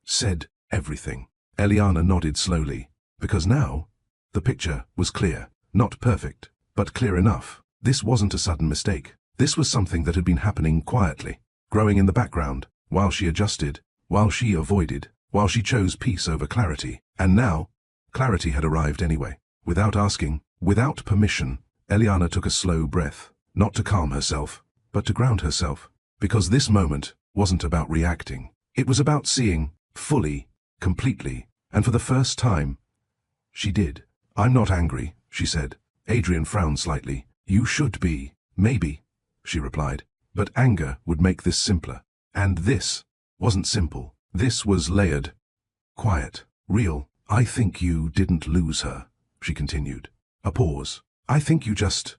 said everything. Eliana nodded slowly, because now, the picture was clear. Not perfect, but clear enough. This wasn't a sudden mistake. This was something that had been happening quietly, growing in the background, while she adjusted, while she avoided, while she chose peace over clarity. And now, clarity had arrived anyway. Without asking, without permission, Eliana took a slow breath, not to calm herself, but to ground herself. Because this moment wasn't about reacting. It was about seeing, fully, completely, and for the first time, she did. I'm not angry, she said. Adrian frowned slightly. You should be. Maybe, she replied. But anger would make this simpler. And this wasn't simple. This was layered, quiet, real. I think you didn't lose her, she continued. A pause. I think you just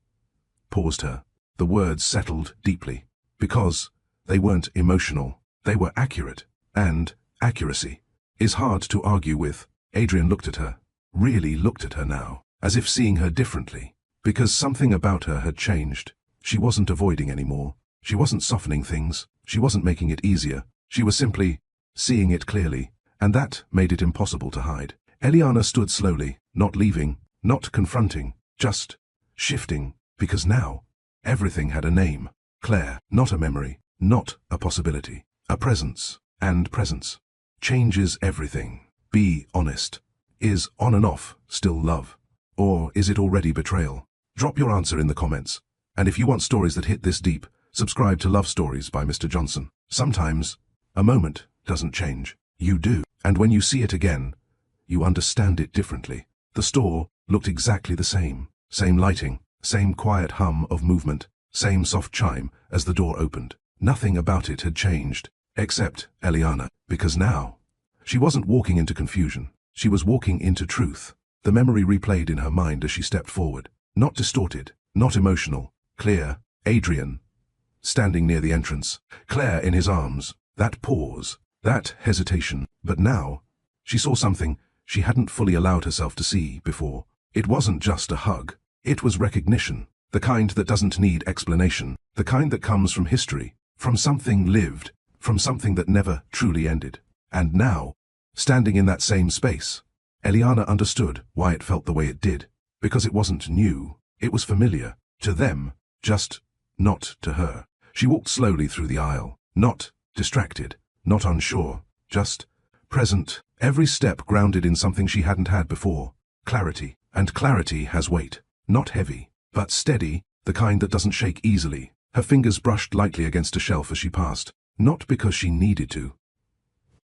paused her. The words settled deeply. Because they weren't emotional. They were accurate. And accuracy is hard to argue with. Adrian looked at her. Really looked at her now, as if seeing her differently. Because something about her had changed. She wasn't avoiding anymore. She wasn't softening things. She wasn't making it easier. She was simply seeing it clearly. And that made it impossible to hide. Eliana stood slowly, not leaving, not confronting, just shifting. Because now, everything had a name. Claire. Not a memory. not a possibility. A presence, and presence changes everything. Be honest. Is on and off still love? Or is it already betrayal? Drop your answer in the comments. And if you want stories that hit this deep, subscribe to Love Stories by Mr. Johnson. Sometimes, a moment doesn't change. You do. And when you see it again, you understand it differently. The store looked exactly the same. Same lighting, same quiet hum of movement, same soft chime as the door opened. Nothing about it had changed, except Eliana, because now, she wasn't walking into confusion. She was walking into truth. The memory replayed in her mind as she stepped forward. Not distorted, not emotional, clear. Adrian, standing near the entrance, Claire in his arms. That pause, that hesitation. But now, she saw something she hadn't fully allowed herself to see before. It wasn't just a hug. It was recognition. The kind that doesn't need explanation. The kind that comes from history, from something lived, from something that never truly ended. And now, standing in that same space, Eliana understood why it felt the way it did. Because it wasn't new. It was familiar. To them, just not to her. She walked slowly through the aisle. Not distracted, not unsure, just present. Every step grounded in something she hadn't had before. Clarity. And clarity has weight. Not heavy, but steady, the kind that doesn't shake easily. Her fingers brushed lightly against a shelf as she passed. Not because she needed to,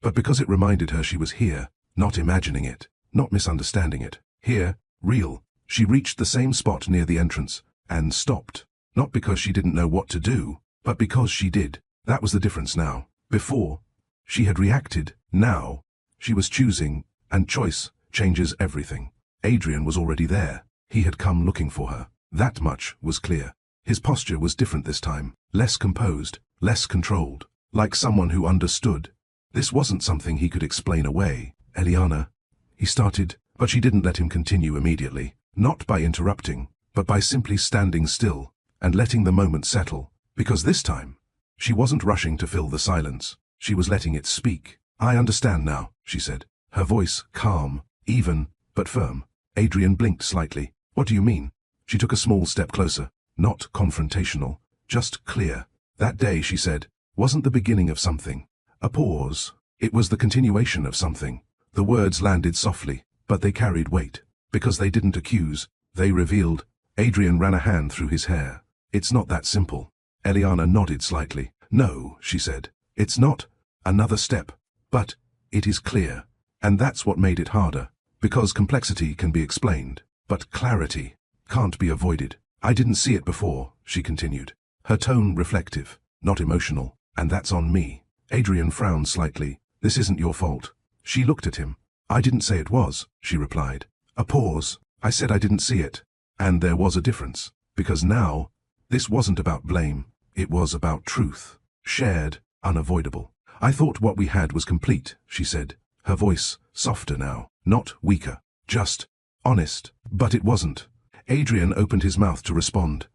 but because it reminded her she was here, not imagining it, not misunderstanding it. Here, real. She reached the same spot near the entrance, and stopped. Not because she didn't know what to do, but because she did. That was the difference now. Before, she had reacted. Now, she was choosing, and choice changes everything. Adrian was already there. He had come looking for her. That much was clear. His posture was different this time, less composed, less controlled, like someone who understood. This wasn't something he could explain away. Eliana, he started, but she didn't let him continue immediately. Not by interrupting, but by simply standing still and letting the moment settle. Because this time, she wasn't rushing to fill the silence. She was letting it speak. I understand now, she said, her voice calm, even, but firm. Adrian blinked slightly. What do you mean? She took a small step closer. Not confrontational, just clear. That day, she said, wasn't the beginning of something. A pause. It was the continuation of something. The words landed softly, but they carried weight. Because they didn't accuse, they revealed. Adrian ran a hand through his hair. It's not that simple. Eliana nodded slightly. No, she said. It's not. Another step. But it is clear. And that's what made it harder. Because complexity can be explained, but clarity can't be avoided. I didn't see it before, she continued. Her tone reflective, not emotional. And that's on me. Adrian frowned slightly. This isn't your fault. She looked at him. I didn't say it was, she replied. A pause. I said I didn't see it. And there was a difference. Because now, this wasn't about blame. It was about truth. Shared, unavoidable. I thought what we had was complete, she said. Her voice softer now, not weaker. Just honest. But it wasn't. Adrian opened his mouth to respond,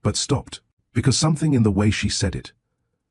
but stopped, because something in the way she said it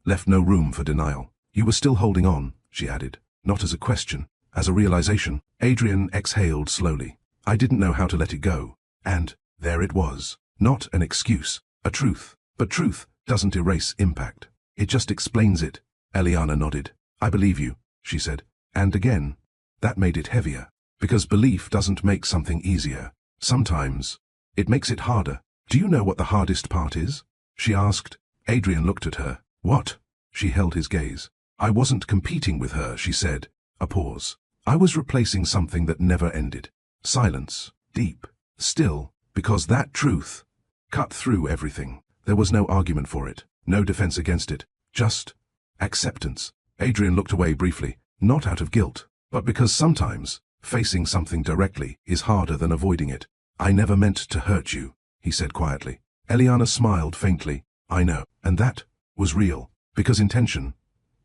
left no room for denial. You were still holding on, she added, not as a question, as a realization. Adrian exhaled slowly. I didn't know how to let it go. And there it was. Not an excuse, a truth. But truth doesn't erase impact. It just explains it. Eliana nodded. I believe you, she said. And again, that made it heavier. Because belief doesn't make something easier. Sometimes, it makes it harder. Do you know what the hardest part is? She asked. Adrian looked at her. What? She held his gaze. I wasn't competing with her, she said. A pause. I was replacing something that never ended. Silence. Deep. Still. Because that truth cut through everything. There was no argument for it. No defense against it. Just acceptance. Adrian looked away briefly. Not out of guilt, but because sometimes facing something directly is harder than avoiding it. I never meant to hurt you, he said quietly. Eliana smiled faintly. I know. And that was real. Because intention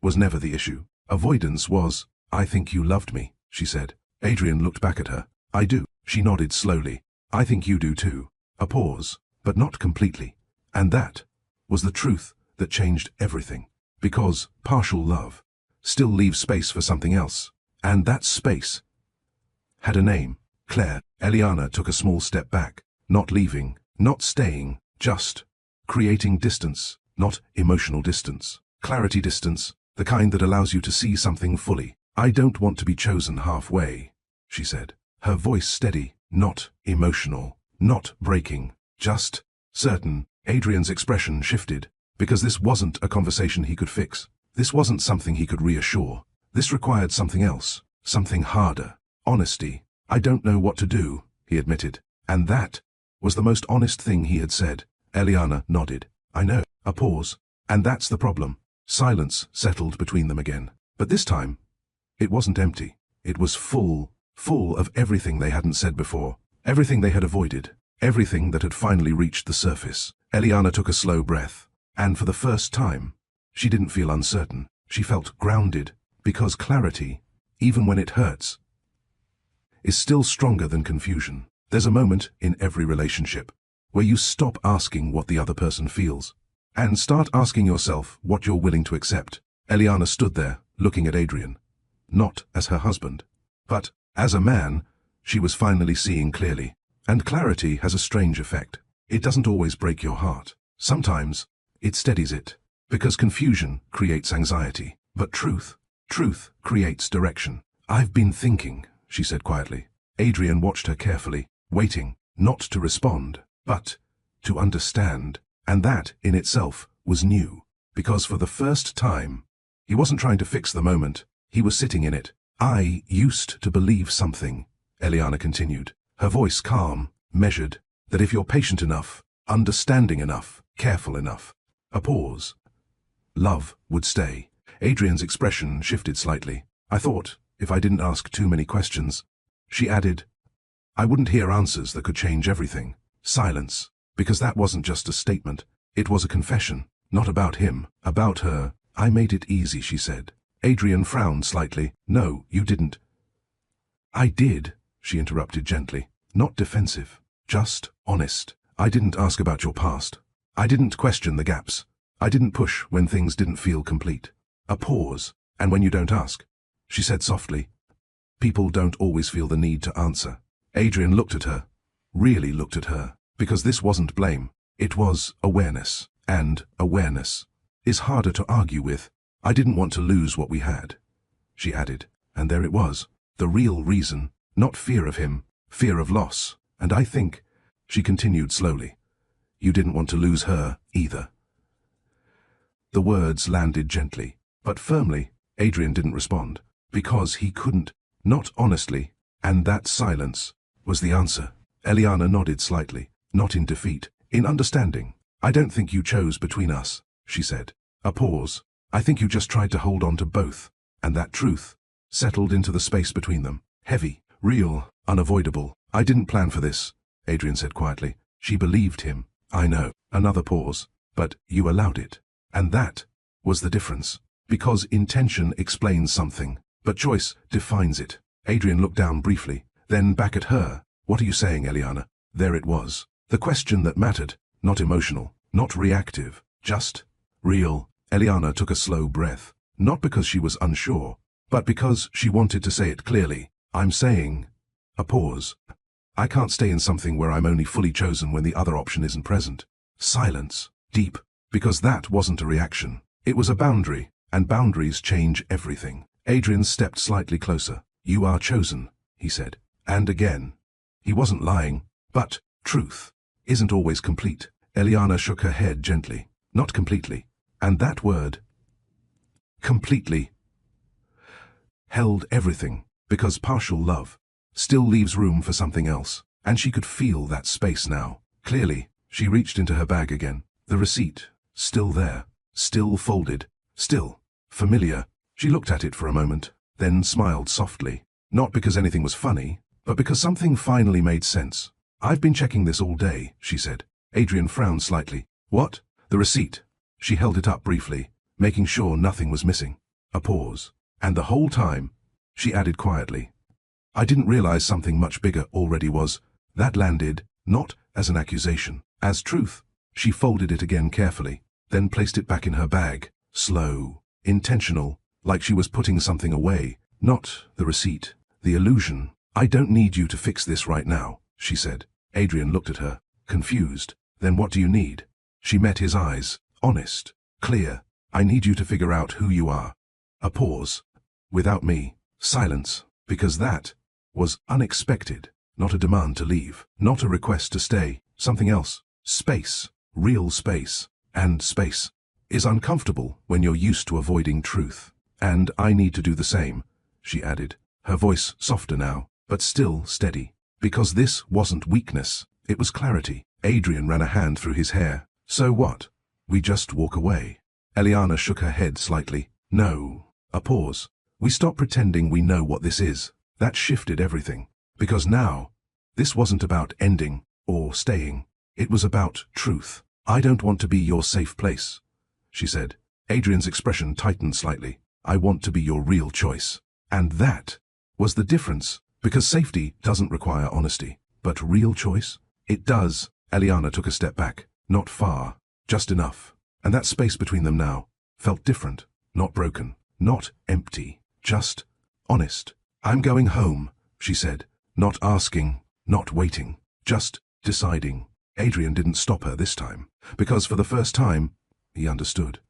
was never the issue. Avoidance was. I think you loved me, she said. Adrian looked back at her. I do. She nodded slowly. I think you do too. A pause, but not completely. And that was the truth that changed everything. Because partial love still leaves space for something else. And that space had a name. Claire. Eliana took a small step back. Not leaving, not staying, just creating distance. not emotional distance. Clarity distance, the kind that allows you to see something fully. I don't want to be chosen halfway, she said. Her voice steady, not emotional, not breaking, just certain. Adrian's expression shifted, because this wasn't a conversation he could fix. This wasn't something he could reassure. This required something else, something harder. Honesty. I don't know what to do, he admitted. And that was the most honest thing he had said. Eliana nodded. I know. A pause. And that's the problem. Silence settled between them again. But this time, it wasn't empty. It was full of everything they hadn't said before. Everything they had avoided. Everything that had finally reached the surface. Eliana took a slow breath. And for the first time, she didn't feel uncertain. She felt grounded, because clarity, even when it hurts, is still stronger than confusion. There's a moment in every relationship where you stop asking what the other person feels and start asking yourself what you're willing to accept. Eliana stood there, looking at Adrian, not as her husband, but as a man. She was finally seeing clearly. And clarity has a strange effect. It doesn't always break your heart. Sometimes it steadies it, because confusion creates anxiety. But truth creates direction. I've been thinking, she said quietly. Adrian watched her carefully, waiting, not to respond, but to understand. And that, in itself, was new, because for the first time, he wasn't trying to fix the moment, he was sitting in it. I used to believe something, Eliana continued, her voice calm, measured, that if you're patient enough, understanding enough, careful enough, a pause, love would stay. Adrian's expression shifted slightly. I thought, if I didn't ask too many questions, she added, I wouldn't hear answers that could change everything. Silence, because that wasn't just a statement, it was a confession, not about him, about her. I made it easy, she said. Adrian frowned slightly. No, you didn't. I did, she interrupted gently, not defensive, just honest. I didn't ask about your past. I didn't question the gaps. I didn't push when things didn't feel complete. A pause, and when you don't ask, she said softly, people don't always feel the need to answer. Adrian looked at her, really looked at her, because this wasn't blame, it was awareness, and awareness is harder to argue with. I didn't want to lose what we had, she added, and there it was, the real reason, not fear of him, fear of loss, and I think, she continued slowly, you didn't want to lose her, either. The words landed gently, but firmly. Adrian didn't respond, because he couldn't, not honestly, and that silence was the answer. Eliana nodded slightly, not in defeat, in understanding. I don't think you chose between us, she said. A pause. I think you just tried to hold on to both, and that truth settled into the space between them. Heavy, real, unavoidable. I didn't plan for this, Adrian said quietly. She believed him. I know. Another pause. But you allowed it. And that was the difference. Because intention explains something, but choice defines it. Adrian looked down briefly, then back at her. What are you saying, Eliana? There it was. The question that mattered. Not emotional, not reactive, just real. Eliana took a slow breath, not because she was unsure, but because she wanted to say it clearly. I'm saying, a pause. I can't stay in something where I'm only fully chosen when the other option isn't present. Silence, deep, because that wasn't a reaction. It was a boundary, and boundaries change everything. Adrian stepped slightly closer. You are chosen, he said. And again. He wasn't lying, but truth isn't always complete. Eliana shook her head gently. Not completely. And that word, completely, held everything, because partial love still leaves room for something else, and she could feel that space now. Clearly, she reached into her bag again. The receipt, still there, still folded, still familiar. She looked at it for a moment, then smiled softly, not because anything was funny, but because something finally made sense. I've been checking this all day, she said. Adrian frowned slightly. What? The receipt. She held it up briefly, making sure nothing was missing. A pause. And the whole time, she added quietly, I didn't realize something much bigger already was. That landed, not as an accusation, as truth. She folded it again carefully, then placed it back in her bag, slow, intentional, like she was putting something away, not the receipt, the illusion. I don't need you to fix this right now, she said. Adrian looked at her, confused. Then what do you need? She met his eyes, honest, clear. I need you to figure out who you are. A pause. Without me. Silence. Because that was unexpected. Not a demand to leave. Not a request to stay. Something else. Space. Real space. And space is uncomfortable when you're used to avoiding truth. And I need to do the same, she added, her voice softer now, but still steady. Because this wasn't weakness, it was clarity. Adrian ran a hand through his hair. So what? We just walk away. Eliana shook her head slightly. No. A pause. We stop pretending we know what this is. That shifted everything. Because now, this wasn't about ending or staying. It was about truth. I don't want to be your safe place, she said. Adrian's expression tightened slightly. I want to be your real choice. And that was the difference, because safety doesn't require honesty. But real choice? It does. Eliana took a step back. Not far. Just enough. And that space between them now felt different. Not broken. Not empty. Just honest. I'm going home, she said. Not asking. Not waiting. Just deciding. Adrian didn't stop her this time, because for the first time, he understood.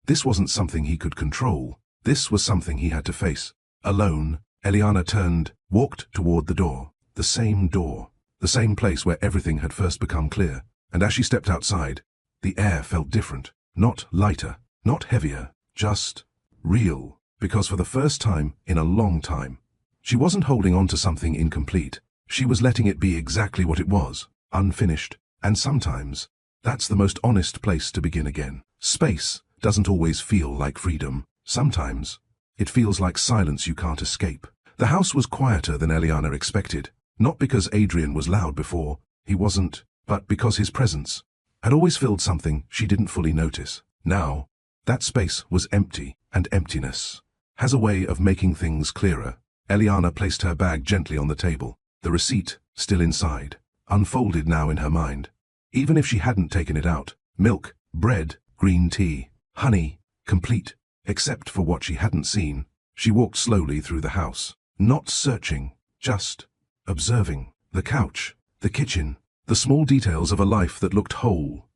This wasn't something he could control. This was something he had to face. Alone, Eliana turned, walked toward the door. The same door. The same place where everything had first become clear. And as she stepped outside, the air felt different. Not lighter. Not heavier. Just real. Because for the first time in a long time, she wasn't holding on to something incomplete. She was letting it be exactly what it was. Unfinished. And sometimes, that's the most honest place to begin again. Space doesn't always feel like freedom. Sometimes, it feels like silence you can't escape. The house was quieter than Eliana expected. Not because Adrian was loud before, he wasn't, but because his presence had always filled something she didn't fully notice. Now, that space was empty, and emptiness has a way of making things clearer. Eliana placed her bag gently on the table, the receipt still inside, unfolded now in her mind. Even if she hadn't taken it out, milk, bread, green tea, honey, complete, except for what she hadn't seen. She walked slowly through the house, not searching, just observing. The couch, the kitchen, the small details of a life that looked whole,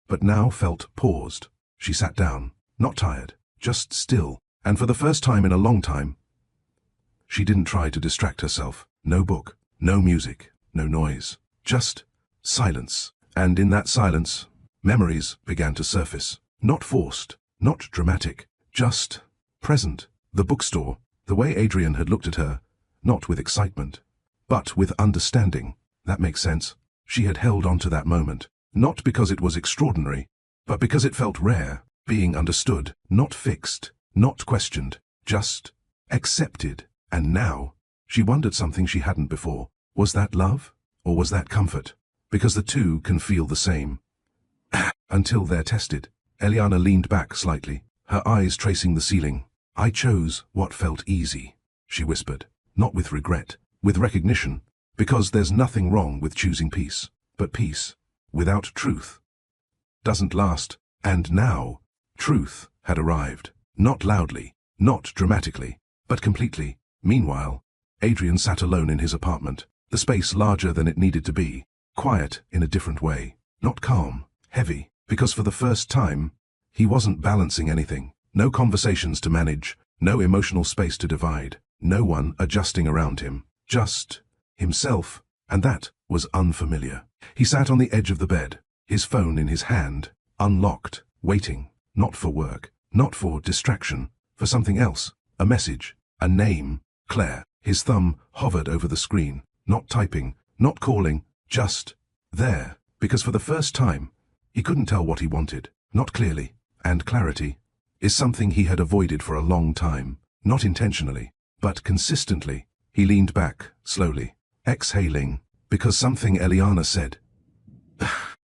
but now felt paused. She sat down, not tired, just still, and for the first time in a long time, she didn't try to distract herself. No book, no music, no noise, just silence. And in that silence, memories began to surface. Not forced, not dramatic, just present. The bookstore, the way Adrian had looked at her, not with excitement, but with understanding. That makes sense. She had held on to that moment, not because it was extraordinary, but because it felt rare, being understood, not fixed, not questioned, just accepted. And now, she wondered something she hadn't before. Was that love? Or was that comfort? Because the two can feel the same. Until they're tested. Eliana leaned back slightly, her eyes tracing the ceiling. I chose what felt easy, she whispered. Not with regret, with recognition. Because there's nothing wrong with choosing peace. But peace, without truth, doesn't last. And now, truth had arrived. Not loudly, not dramatically, but completely. Meanwhile, Adrian sat alone in his apartment, the space larger than it needed to be, quiet in a different way, not calm, heavy, because for the first time, he wasn't balancing anything. No conversations to manage, no emotional space to divide, no one adjusting around him, just himself, and that was unfamiliar. He sat on the edge of the bed, his phone in his hand, unlocked, waiting, not for work, not for distraction, for something else, a message, a name. Claire. His thumb hovered over the screen, not typing, not calling, just there, because for the first time, he couldn't tell what he wanted, not clearly, and clarity is something he had avoided for a long time, not intentionally, but consistently. He leaned back, slowly, exhaling, because something Eliana said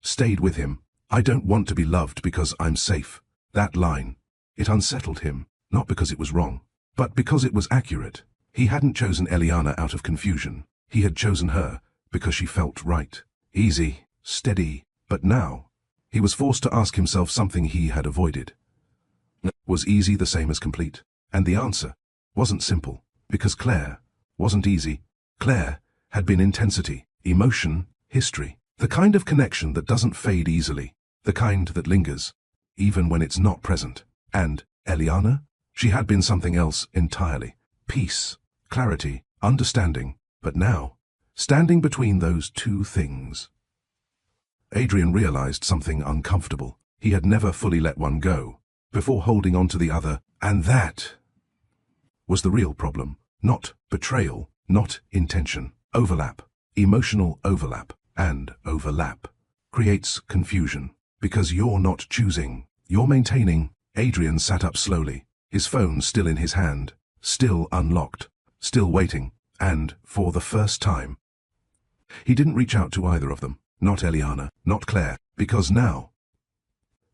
stayed with him. I don't want to be loved because I'm safe. That line, it unsettled him, not because it was wrong, but because it was accurate. He hadn't chosen Eliana out of confusion. He had chosen her because she felt right. Easy, steady. But now, he was forced to ask himself something he had avoided. Was easy the same as complete? And the answer wasn't simple, because Claire wasn't easy. Claire had been intensity, emotion, history. The kind of connection that doesn't fade easily. the kind that lingers, even when it's not present. And Eliana? She had been something else entirely. Peace, clarity, understanding. But now, standing between those two things. Adrian realized something uncomfortable. He had never fully let one go, before holding on to the other, and that was the real problem. Not betrayal, not intention. Overlap, emotional overlap, and overlap creates confusion, because you're not choosing, you're maintaining. Adrian sat up slowly, his phone still in his hand, still unlocked, still waiting, and, for the first time, he didn't reach out to either of them, not Eliana, not Claire, because now,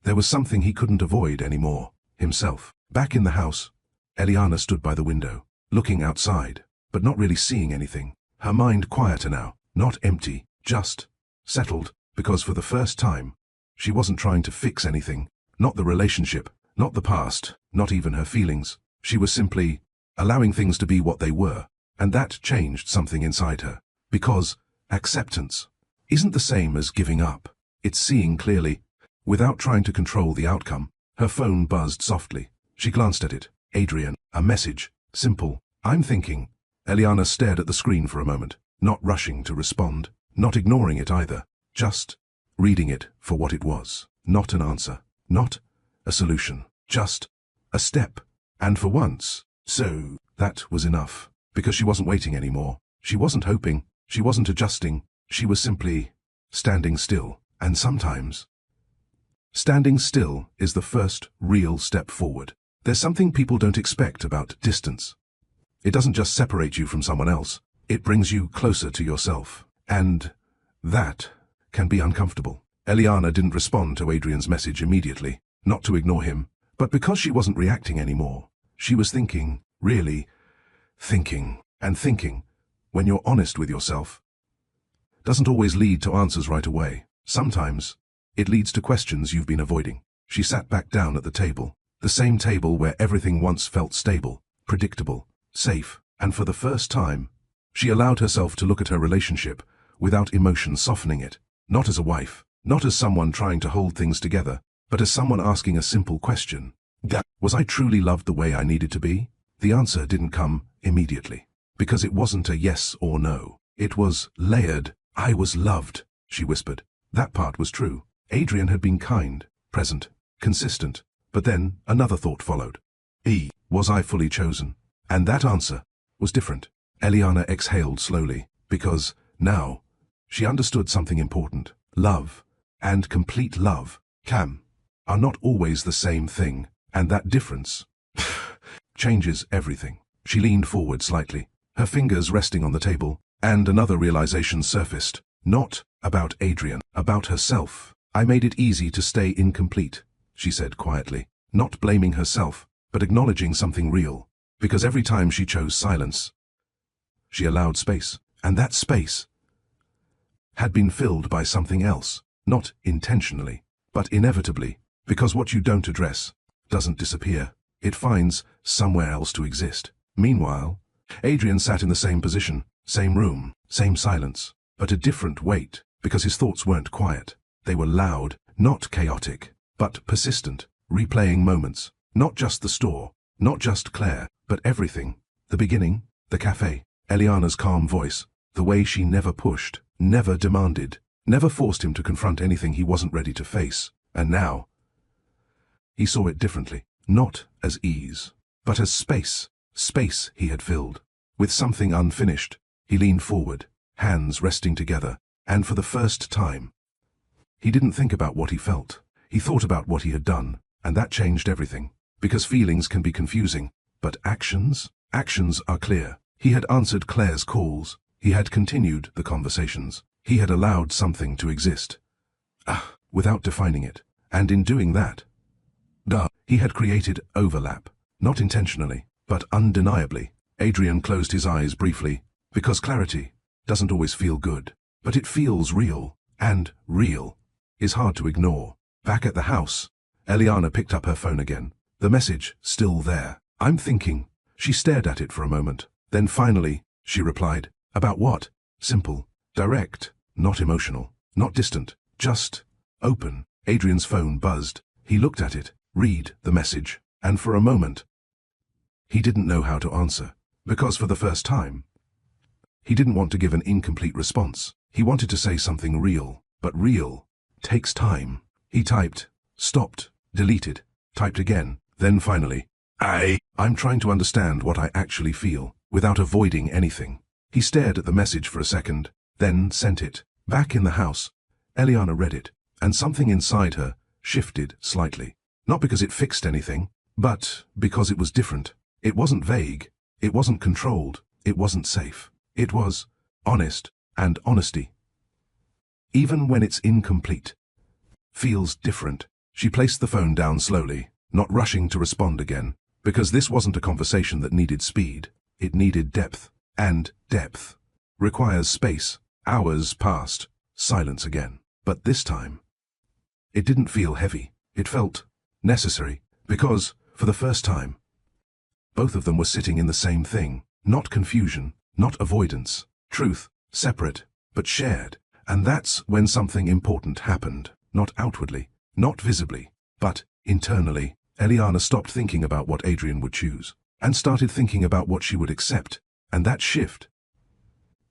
there was something he couldn't avoid anymore, himself. Back in the house, Eliana stood by the window, looking outside, but not really seeing anything. Her mind quieter now, not empty, just settled, because for the first time, she wasn't trying to fix anything, not the relationship, not the past, not even her feelings. She was simply allowing things to be what they were, and that changed something inside her, because acceptance isn't the same as giving up. It's seeing clearly, without trying to control the outcome. Her phone buzzed softly. She glanced at it. Adrian, a message, simple, I'm thinking. Eliana stared at the screen for a moment, not rushing to respond, not ignoring it either, just reading it for what it was. Not an answer, not a solution, just a step. And for once, so that was enough, because she wasn't waiting anymore. She wasn't hoping, she wasn't adjusting, she was simply standing still. And sometimes, standing still is the first real step forward. There's something people don't expect about distance. It doesn't just separate you from someone else, it brings you closer to yourself. And that can be uncomfortable. Eliana didn't respond to Adrian's message immediately, not to ignore him, but because she wasn't reacting anymore. She was thinking, really thinking, and thinking, when you're honest with yourself, doesn't always lead to answers right away. Sometimes, it leads to questions you've been avoiding. She sat back down at the table, the same table where everything once felt stable, predictable, safe, and for the first time, she allowed herself to look at her relationship without emotion softening it, not as a wife, not as someone trying to hold things together, but as someone asking a simple question. Was I truly loved the way I needed to be? The answer didn't come immediately, because it wasn't a yes or no. It was layered. I was loved, she whispered. That part was true. Adrian had been kind, present, consistent, but then another thought followed. Was I fully chosen? And that answer was different. Eliana exhaled slowly, because, now, she understood something important. Love, and complete love, are not always the same thing, and that difference changes everything. She leaned forward slightly, her fingers resting on the table, and another realization surfaced. Not about Adrian, about herself. I made it easy to stay incomplete, she said quietly, not blaming herself, but acknowledging something real, because every time she chose silence, she allowed space, and that space had been filled by something else, not intentionally, but inevitably, because what you don't address doesn't disappear. It finds somewhere else to exist. Meanwhile, Adrian sat in the same position, same room, same silence, but a different weight, because his thoughts weren't quiet. They were loud, not chaotic, but persistent, replaying moments, not just the store, not just Claire, but everything. The beginning, the cafe, Eliana's calm voice, the way she never pushed, never demanded, never forced him to confront anything he wasn't ready to face. And now, he saw it differently, not as ease, but as space, space he had filled, with something unfinished. He leaned forward, hands resting together, and for the first time, he didn't think about what he felt. He thought about what he had done, and that changed everything, because feelings can be confusing, but actions are clear. He had answered Claire's calls, he had continued the conversations, he had allowed something to exist, without defining it, and in doing that, he had created overlap, not intentionally, but undeniably. Adrian closed his eyes briefly, because clarity doesn't always feel good, but it feels real, and real is hard to ignore. Back at the house, Eliana picked up her phone again, the message still there. I'm thinking. She stared at it for a moment, then finally, she replied. About what? Simple, direct, not emotional, not distant, just open. Adrian's phone buzzed. He looked at it, read the message, and for a moment, he didn't know how to answer. Because for the first time, he didn't want to give an incomplete response. He wanted to say something real, but real takes time. He typed, stopped, deleted, typed again, then finally, I'm trying to understand what I actually feel, without avoiding anything. He stared at the message for a second, then sent it. Back in the house, Eliana read it, and something inside her shifted slightly. Not because it fixed anything, but because it was different. It wasn't vague, it wasn't controlled, it wasn't safe. It was honest, and honesty, even when it's incomplete, feels different. She placed the phone down slowly, not rushing to respond again, because this wasn't a conversation that needed speed. It needed depth, and depth requires space. Hours passed, silence again. But this time, it didn't feel heavy. It felt necessary, because, for the first time, both of them were sitting in the same thing. Not confusion, not avoidance. Truth, separate, but shared. And that's when something important happened. Not outwardly, not visibly, but internally. Eliana stopped thinking about what Adrian would choose, and started thinking about what she would accept. And that shift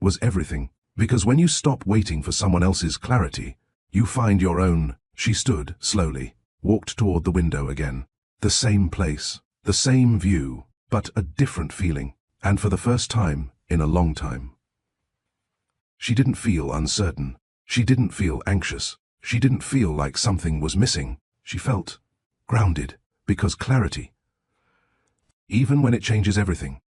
was everything. Because when you stop waiting for someone else's clarity, you find your own. She stood slowly, walked toward the window again. The same place, the same view, but a different feeling. And for the first time in a long time, she didn't feel uncertain. She didn't feel anxious. She didn't feel like something was missing. She felt grounded, because clarity, even when it changes everything,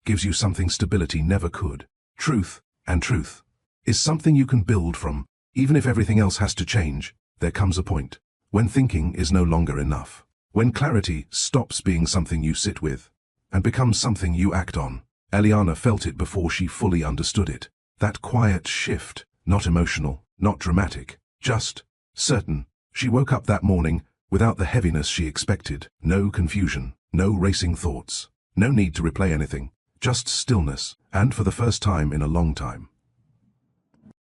gives you something stability never could. Truth, and truth is something you can build from. Even if everything else has to change, there comes a point when thinking is no longer enough. When clarity stops being something you sit with and becomes something you act on. Eliana felt it before she fully understood it. That quiet shift, not emotional, not dramatic, just certain. She woke up that morning without the heaviness she expected. No confusion, no racing thoughts, no need to replay anything, just stillness, and for the first time in a long time.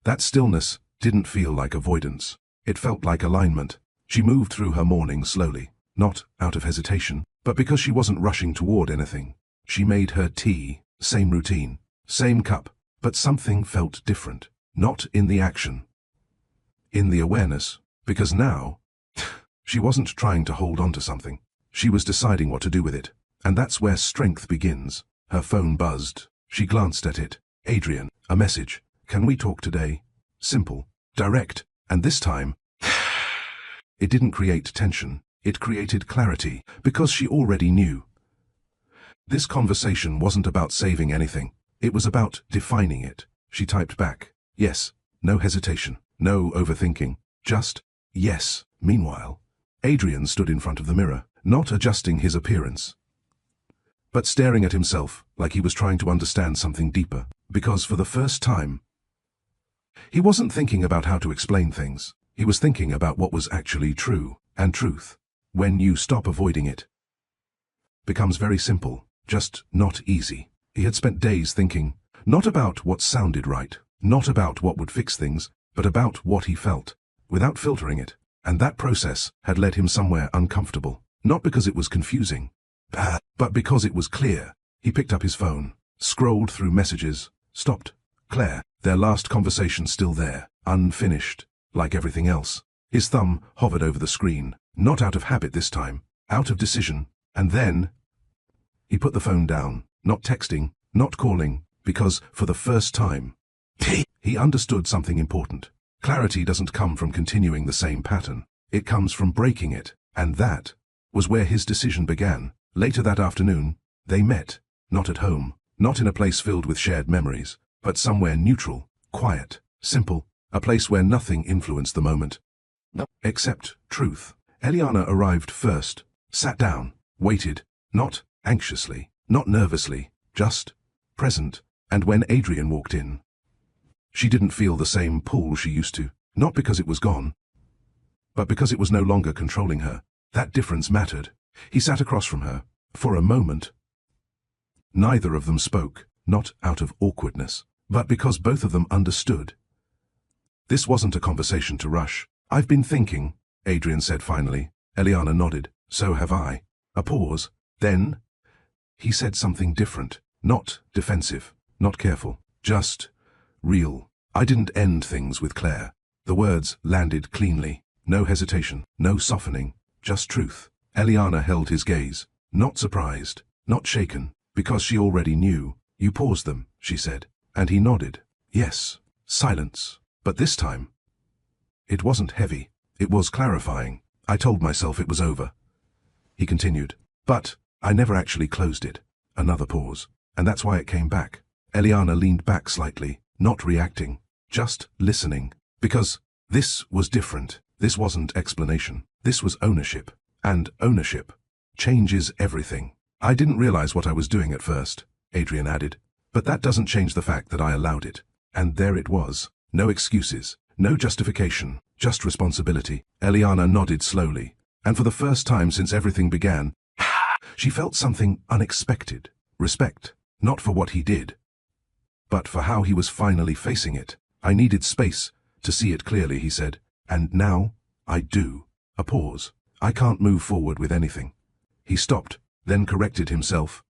That stillness didn't feel like avoidance. It felt like alignment. She moved through her morning slowly, not out of hesitation, but because she wasn't rushing toward anything. She made her tea, same routine, same cup, but something felt different. Not in the action, in the awareness, because now, she wasn't trying to hold on to something. She was deciding what to do with it. And that's where strength begins. Her phone buzzed. She glanced at it. Adrian, a message. Can we talk today? Simple, direct, and this time, it didn't create tension. It created clarity, because she already knew. This conversation wasn't about saving anything. It was about defining it. She typed back, yes, no hesitation, no overthinking, just yes. Meanwhile, Adrian stood in front of the mirror, not adjusting his appearance, but staring at himself like he was trying to understand something deeper, because for the first time, he wasn't thinking about how to explain things. He was thinking about what was actually true, and truth, when you stop avoiding it, becomes very simple, just not easy. He had spent days thinking, not about what sounded right, not about what would fix things, but about what he felt, without filtering it. And that process had led him somewhere uncomfortable, not because it was confusing, but because it was clear. He picked up his phone, scrolled through messages, stopped. Claire, their last conversation still there, unfinished, like everything else. His thumb hovered over the screen, not out of habit this time, out of decision, and then he put the phone down, not texting, not calling, because, for the first time, he understood something important. Clarity doesn't come from continuing the same pattern. It comes from breaking it, and that was where his decision began. Later that afternoon, they met, not at home, not in a place filled with shared memories, but somewhere neutral, quiet, simple, a place where nothing influenced the moment, except truth. Eliana arrived first, sat down, waited, not anxiously, not nervously, just present, and when Adrian walked in, she didn't feel the same pull she used to, not because it was gone, but because it was no longer controlling her. That difference mattered. He sat across from her. For a moment, neither of them spoke, not out of awkwardness, but because both of them understood. This wasn't a conversation to rush. I've been thinking, Adrian said finally. Eliana nodded. So have I. A pause. Then he said something different. Not defensive, not careful, just real. I didn't end things with Claire. The words landed cleanly. No hesitation, no softening, just truth. Eliana held his gaze, not surprised, not shaken, because she already knew. You paused them, she said, and he nodded. Yes. Silence. But this time, it wasn't heavy. It was clarifying. I told myself it was over. He continued. But I never actually closed it. Another pause. And that's why it came back. Eliana leaned back slightly, not reacting, just listening. Because this was different. This wasn't explanation. This was ownership. And ownership changes everything. I didn't realize what I was doing at first, Adrian added. But that doesn't change the fact that I allowed it. And there it was. No excuses. No justification. Just responsibility. Eliana nodded slowly. And for the first time since everything began, she felt something unexpected. Respect. Not for what he did, but for how he was finally facing it. I needed space to see it clearly, he said. And now, I do. A pause. I can't move forward with anything. He stopped, then corrected himself.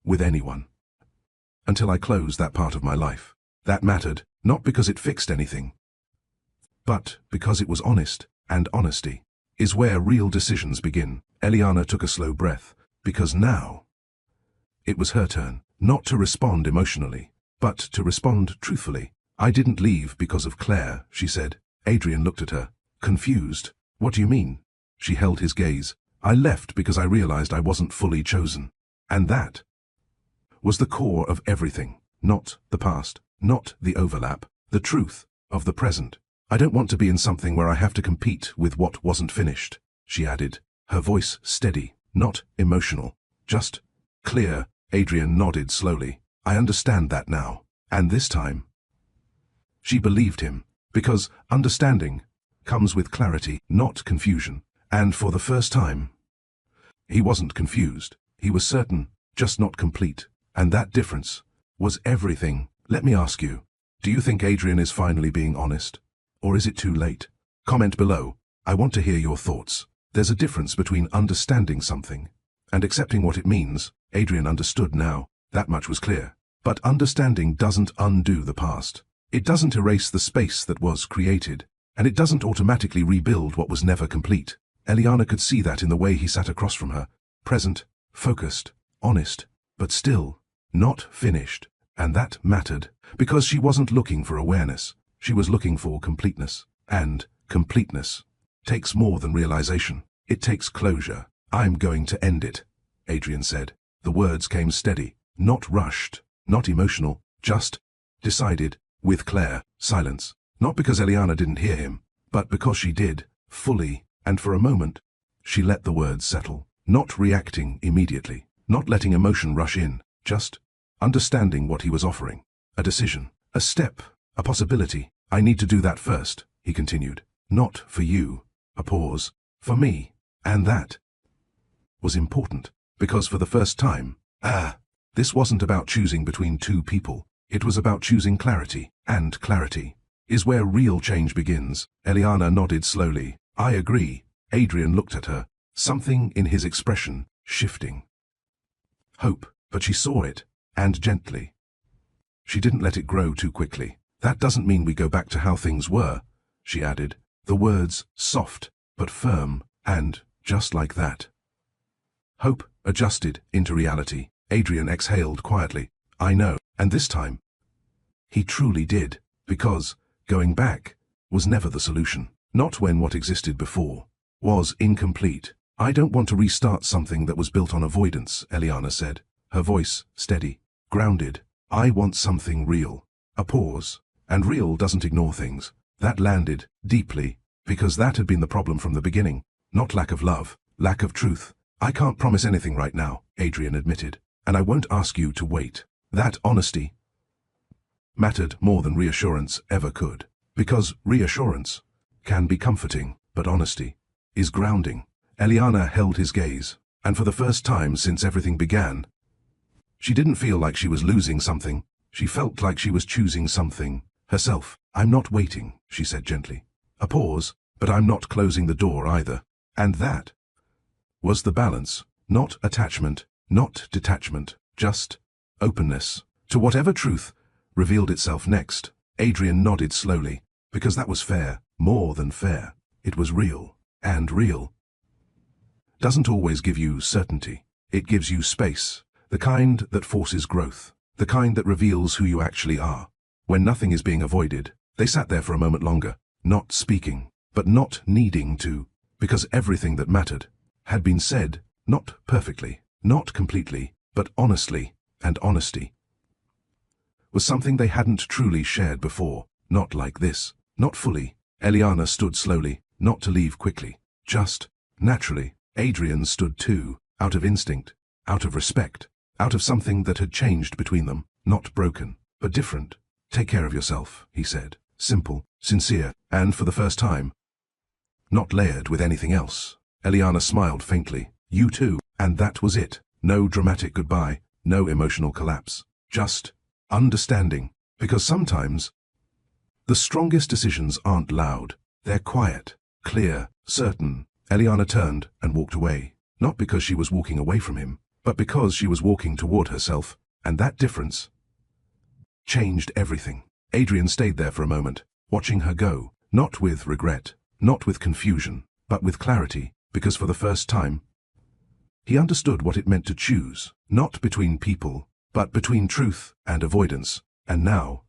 With anyone. Until I closed that part of my life. That mattered, not because it fixed anything, but because it was honest, and honesty is where real decisions begin. Eliana took a slow breath, because now it was her turn, not to respond emotionally, but to respond truthfully. I didn't leave because of Claire, she said. Adrian looked at her, confused. What do you mean? She held his gaze. I left because I realized I wasn't fully chosen. And that was the core of everything. Not the past, not the overlap, the truth of the present. I don't want to be in something where I have to compete with what wasn't finished, she added, her voice steady, not emotional, just clear. Adrian nodded slowly. I understand that now. And this time, she believed him, because understanding comes with clarity, not confusion. And for the first time, he wasn't confused. He was certain, just not complete. And that difference was everything. Let me ask you, do you think Adrian is finally being honest? Or is it too late? Comment below. I want to hear your thoughts. There's a difference between understanding something and accepting what it means. Adrian understood now. That much was clear. But understanding doesn't undo the past. It doesn't erase the space that was created. And it doesn't automatically rebuild what was never complete. Eliana could see that in the way he sat across from her. Present, focused, honest, but still not finished. And that mattered, because she wasn't looking for awareness. She was looking for completeness. And completeness takes more than realization. It takes closure. I'm going to end it, Adrian said. The words came steady, not rushed, not emotional, just decided, with Claire. Silence. Not because Eliana didn't hear him, but because she did, fully, and for a moment, she let the words settle, not reacting immediately, not letting emotion rush in, just understanding what he was offering. A decision, a step, a possibility. I need to do that first, he continued. Not for you. A pause. For me. And that was important, because for the first time, this wasn't about choosing between two people. It was about choosing clarity, and clarity is where real change begins. Eliana nodded slowly. I agree. Adrian looked at her, something in his expression shifting. Hope, but she saw it, and gently. She didn't let it grow too quickly. That doesn't mean we go back to how things were, she added, the words soft, but firm, and, just like that, hope adjusted into reality. Adrian exhaled quietly. I know, and this time, he truly did, because going back was never the solution. Not when what existed before was incomplete. I don't want to restart something that was built on avoidance, Eliana said, her voice steady, grounded. I want something real. A pause. And real doesn't ignore things. That landed deeply, because that had been the problem from the beginning. Not lack of love, lack of truth. I can't promise anything right now, Adrian admitted, and I won't ask you to wait. That honesty mattered more than reassurance ever could, because reassurance can be comforting, but honesty is grounding. Eliana held his gaze, and for the first time since everything began, she didn't feel like she was losing something. She felt like she was choosing something herself. I'm not waiting, she said gently. A pause, but I'm not closing the door either. And that was the balance. Not attachment, not detachment, just openness to whatever truth revealed itself next. Adrian nodded slowly, because that was fair, more than fair. It was real, and real doesn't always give you certainty. It gives you space, the kind that forces growth, the kind that reveals who you actually are. When nothing is being avoided, they sat there for a moment longer, not speaking, but not needing to, because everything that mattered had been said, not perfectly, not completely, but honestly, and honesty was something they hadn't truly shared before, not like this, not fully. Eliana stood slowly, not to leave quickly, just naturally. Adrian stood too, out of instinct, out of respect, out of something that had changed between them, not broken, but different. Take care of yourself, he said, simple, sincere, and for the first time, not layered with anything else. Eliana smiled faintly. You too, and that was it. No dramatic goodbye, no emotional collapse, just understanding, because sometimes the strongest decisions aren't loud, they're quiet, clear, certain. Eliana turned and walked away, not because she was walking away from him, but because she was walking toward herself, and that difference changed everything. Adrian stayed there for a moment, watching her go, not with regret, not with confusion, but with clarity, because for the first time, he understood what it meant to choose, not between people, but between truth and avoidance. And now,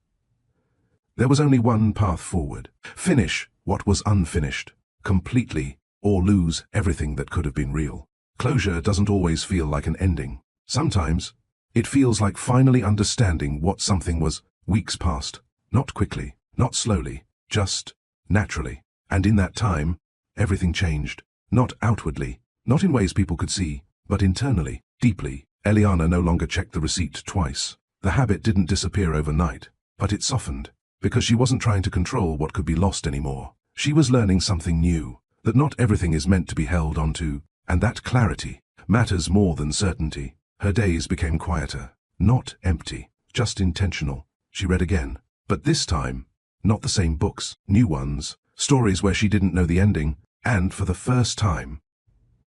there was only one path forward. Finish what was unfinished, completely, or lose everything that could have been real. Closure doesn't always feel like an ending. Sometimes, it feels like finally understanding what something was weeks past, not quickly, not slowly, just naturally. And in that time, everything changed, not outwardly, not in ways people could see, but internally, deeply. Eliana no longer checked the receipt twice. The habit didn't disappear overnight, but it softened, because she wasn't trying to control what could be lost anymore. She was learning something new, that not everything is meant to be held onto, and that clarity matters more than certainty. Her days became quieter, not empty, just intentional. She read again, but this time, not the same books, new ones, stories where she didn't know the ending, and for the first time,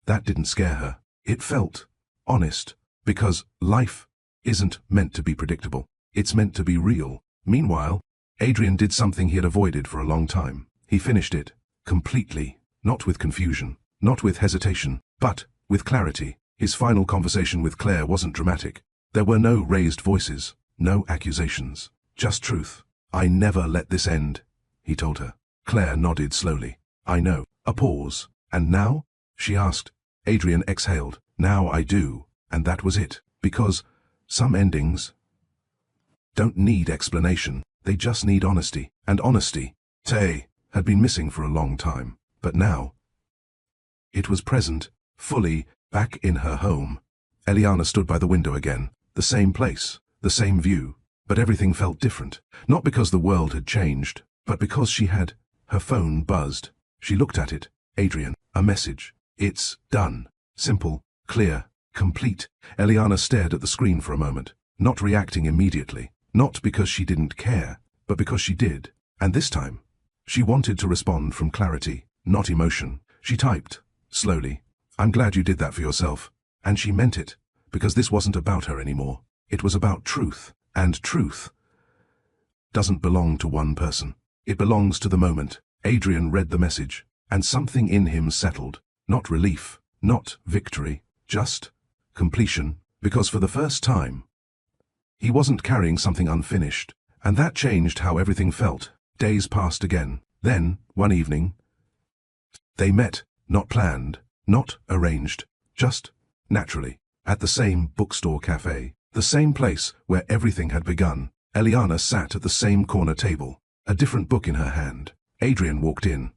that didn't scare her. It felt honest, because life isn't meant to be predictable. It's meant to be real. Meanwhile, Adrian did something he had avoided for a long time. He finished it, completely, not with confusion, not with hesitation, but with clarity. His final conversation with Claire wasn't dramatic. There were no raised voices, no accusations, just truth. I never let this end, he told her. Claire nodded slowly. I know. A pause. And now? She asked. Adrian exhaled. Now I do. And that was it. Because some endings don't need explanation. They just need honesty. And honesty, Tay, had been missing for a long time. But now, it was present, fully, back in her home. Eliana stood by the window again. The same place, the same view. But everything felt different. Not because the world had changed, but because she had. Her phone buzzed. She looked at it. Adrian. A message. It's done. Simple, clear, complete. Eliana stared at the screen for a moment, not reacting immediately. Not because she didn't care, but because she did. And this time, she wanted to respond from clarity, not emotion. She typed, slowly, I'm glad you did that for yourself. And she meant it, because this wasn't about her anymore. It was about truth. And truth doesn't belong to one person. It belongs to the moment. Adrian read the message, and something in him settled. Not relief, not victory, just completion. Because for the first time, he wasn't carrying something unfinished, and that changed how everything felt. Days passed again. Then, one evening, they met, not planned, not arranged, just naturally, at the same bookstore cafe, the same place where everything had begun. Eliana sat at the same corner table, a different book in her hand. Adrian walked in,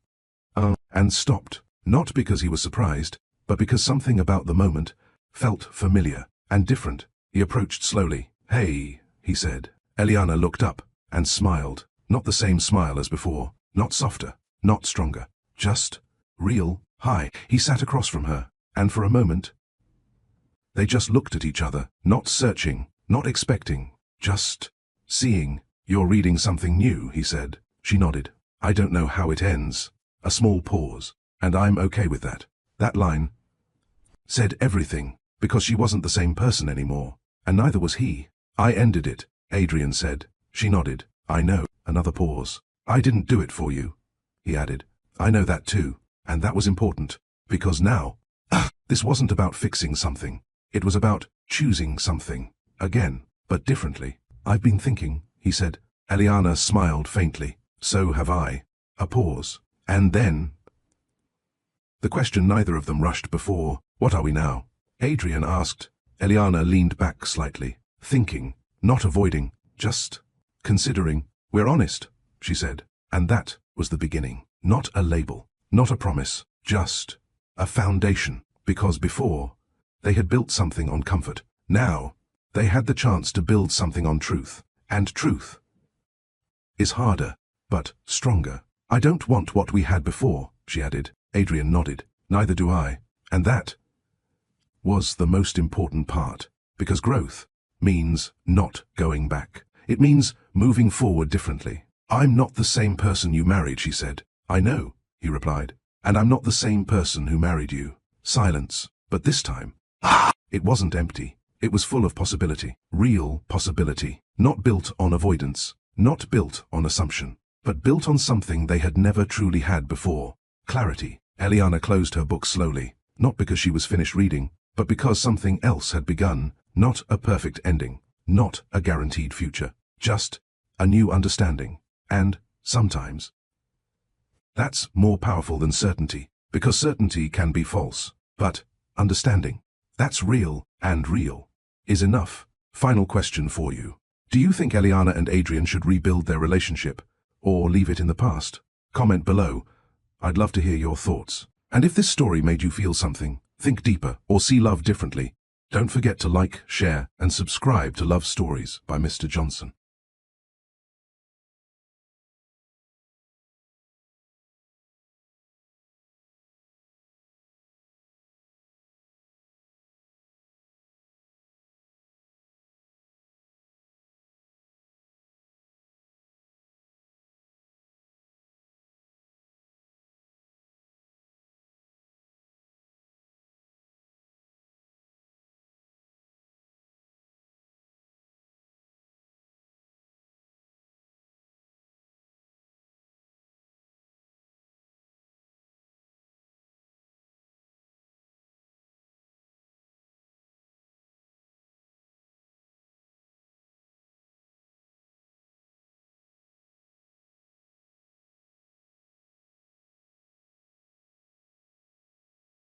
and stopped, not because he was surprised, but because something about the moment felt familiar and different. He approached slowly. Hey, he said. Eliana looked up and smiled, not the same smile as before, not softer, not stronger, just real. Hi. He sat across from her, and for a moment, they just looked at each other, not searching, not expecting, just seeing. You're reading something new, he said. She nodded. I don't know how it ends. A small pause. And I'm okay with that. That line said everything, because she wasn't the same person anymore. And neither was he. I ended it, Adrian said. She nodded. I know. Another pause. I didn't do it for you, he added. I know that too. And that was important. Because now, this wasn't about fixing something. It was about choosing something. Again, but differently. I've been thinking, he said. Eliana smiled faintly. So have I. A pause. And then, the question neither of them rushed before. What are we now? Adrian asked. Eliana leaned back slightly, thinking, not avoiding, just considering. We're honest, she said. And that was the beginning. Not a label, not a promise, just a foundation. Because before, they had built something on comfort. Now, they had the chance to build something on truth. And truth is harder, but stronger. I don't want what we had before, she added. Adrian nodded. Neither do I. And that was the most important part. Because growth means not going back. It means moving forward differently. I'm not the same person you married, she said. I know, he replied. And I'm not the same person who married you. Silence. But this time, it wasn't empty. It was full of possibility. Real possibility. Not built on avoidance. Not built on assumption. But built on something they had never truly had before. Clarity. Eliana closed her book slowly. Not because she was finished reading, but because something else had begun. Not a perfect ending. Not a guaranteed future. Just a new understanding. And, sometimes, that's more powerful than certainty. Because certainty can be false. But, understanding, that's real, and real, is enough. Final question for you. Do you think Eliana and Adrian should rebuild their relationship, or leave it in the past? Comment below. I'd love to hear your thoughts. And if this story made you feel something, think deeper, or see love differently, don't forget to like, share, and subscribe to Love Stories by Mr. Johnson.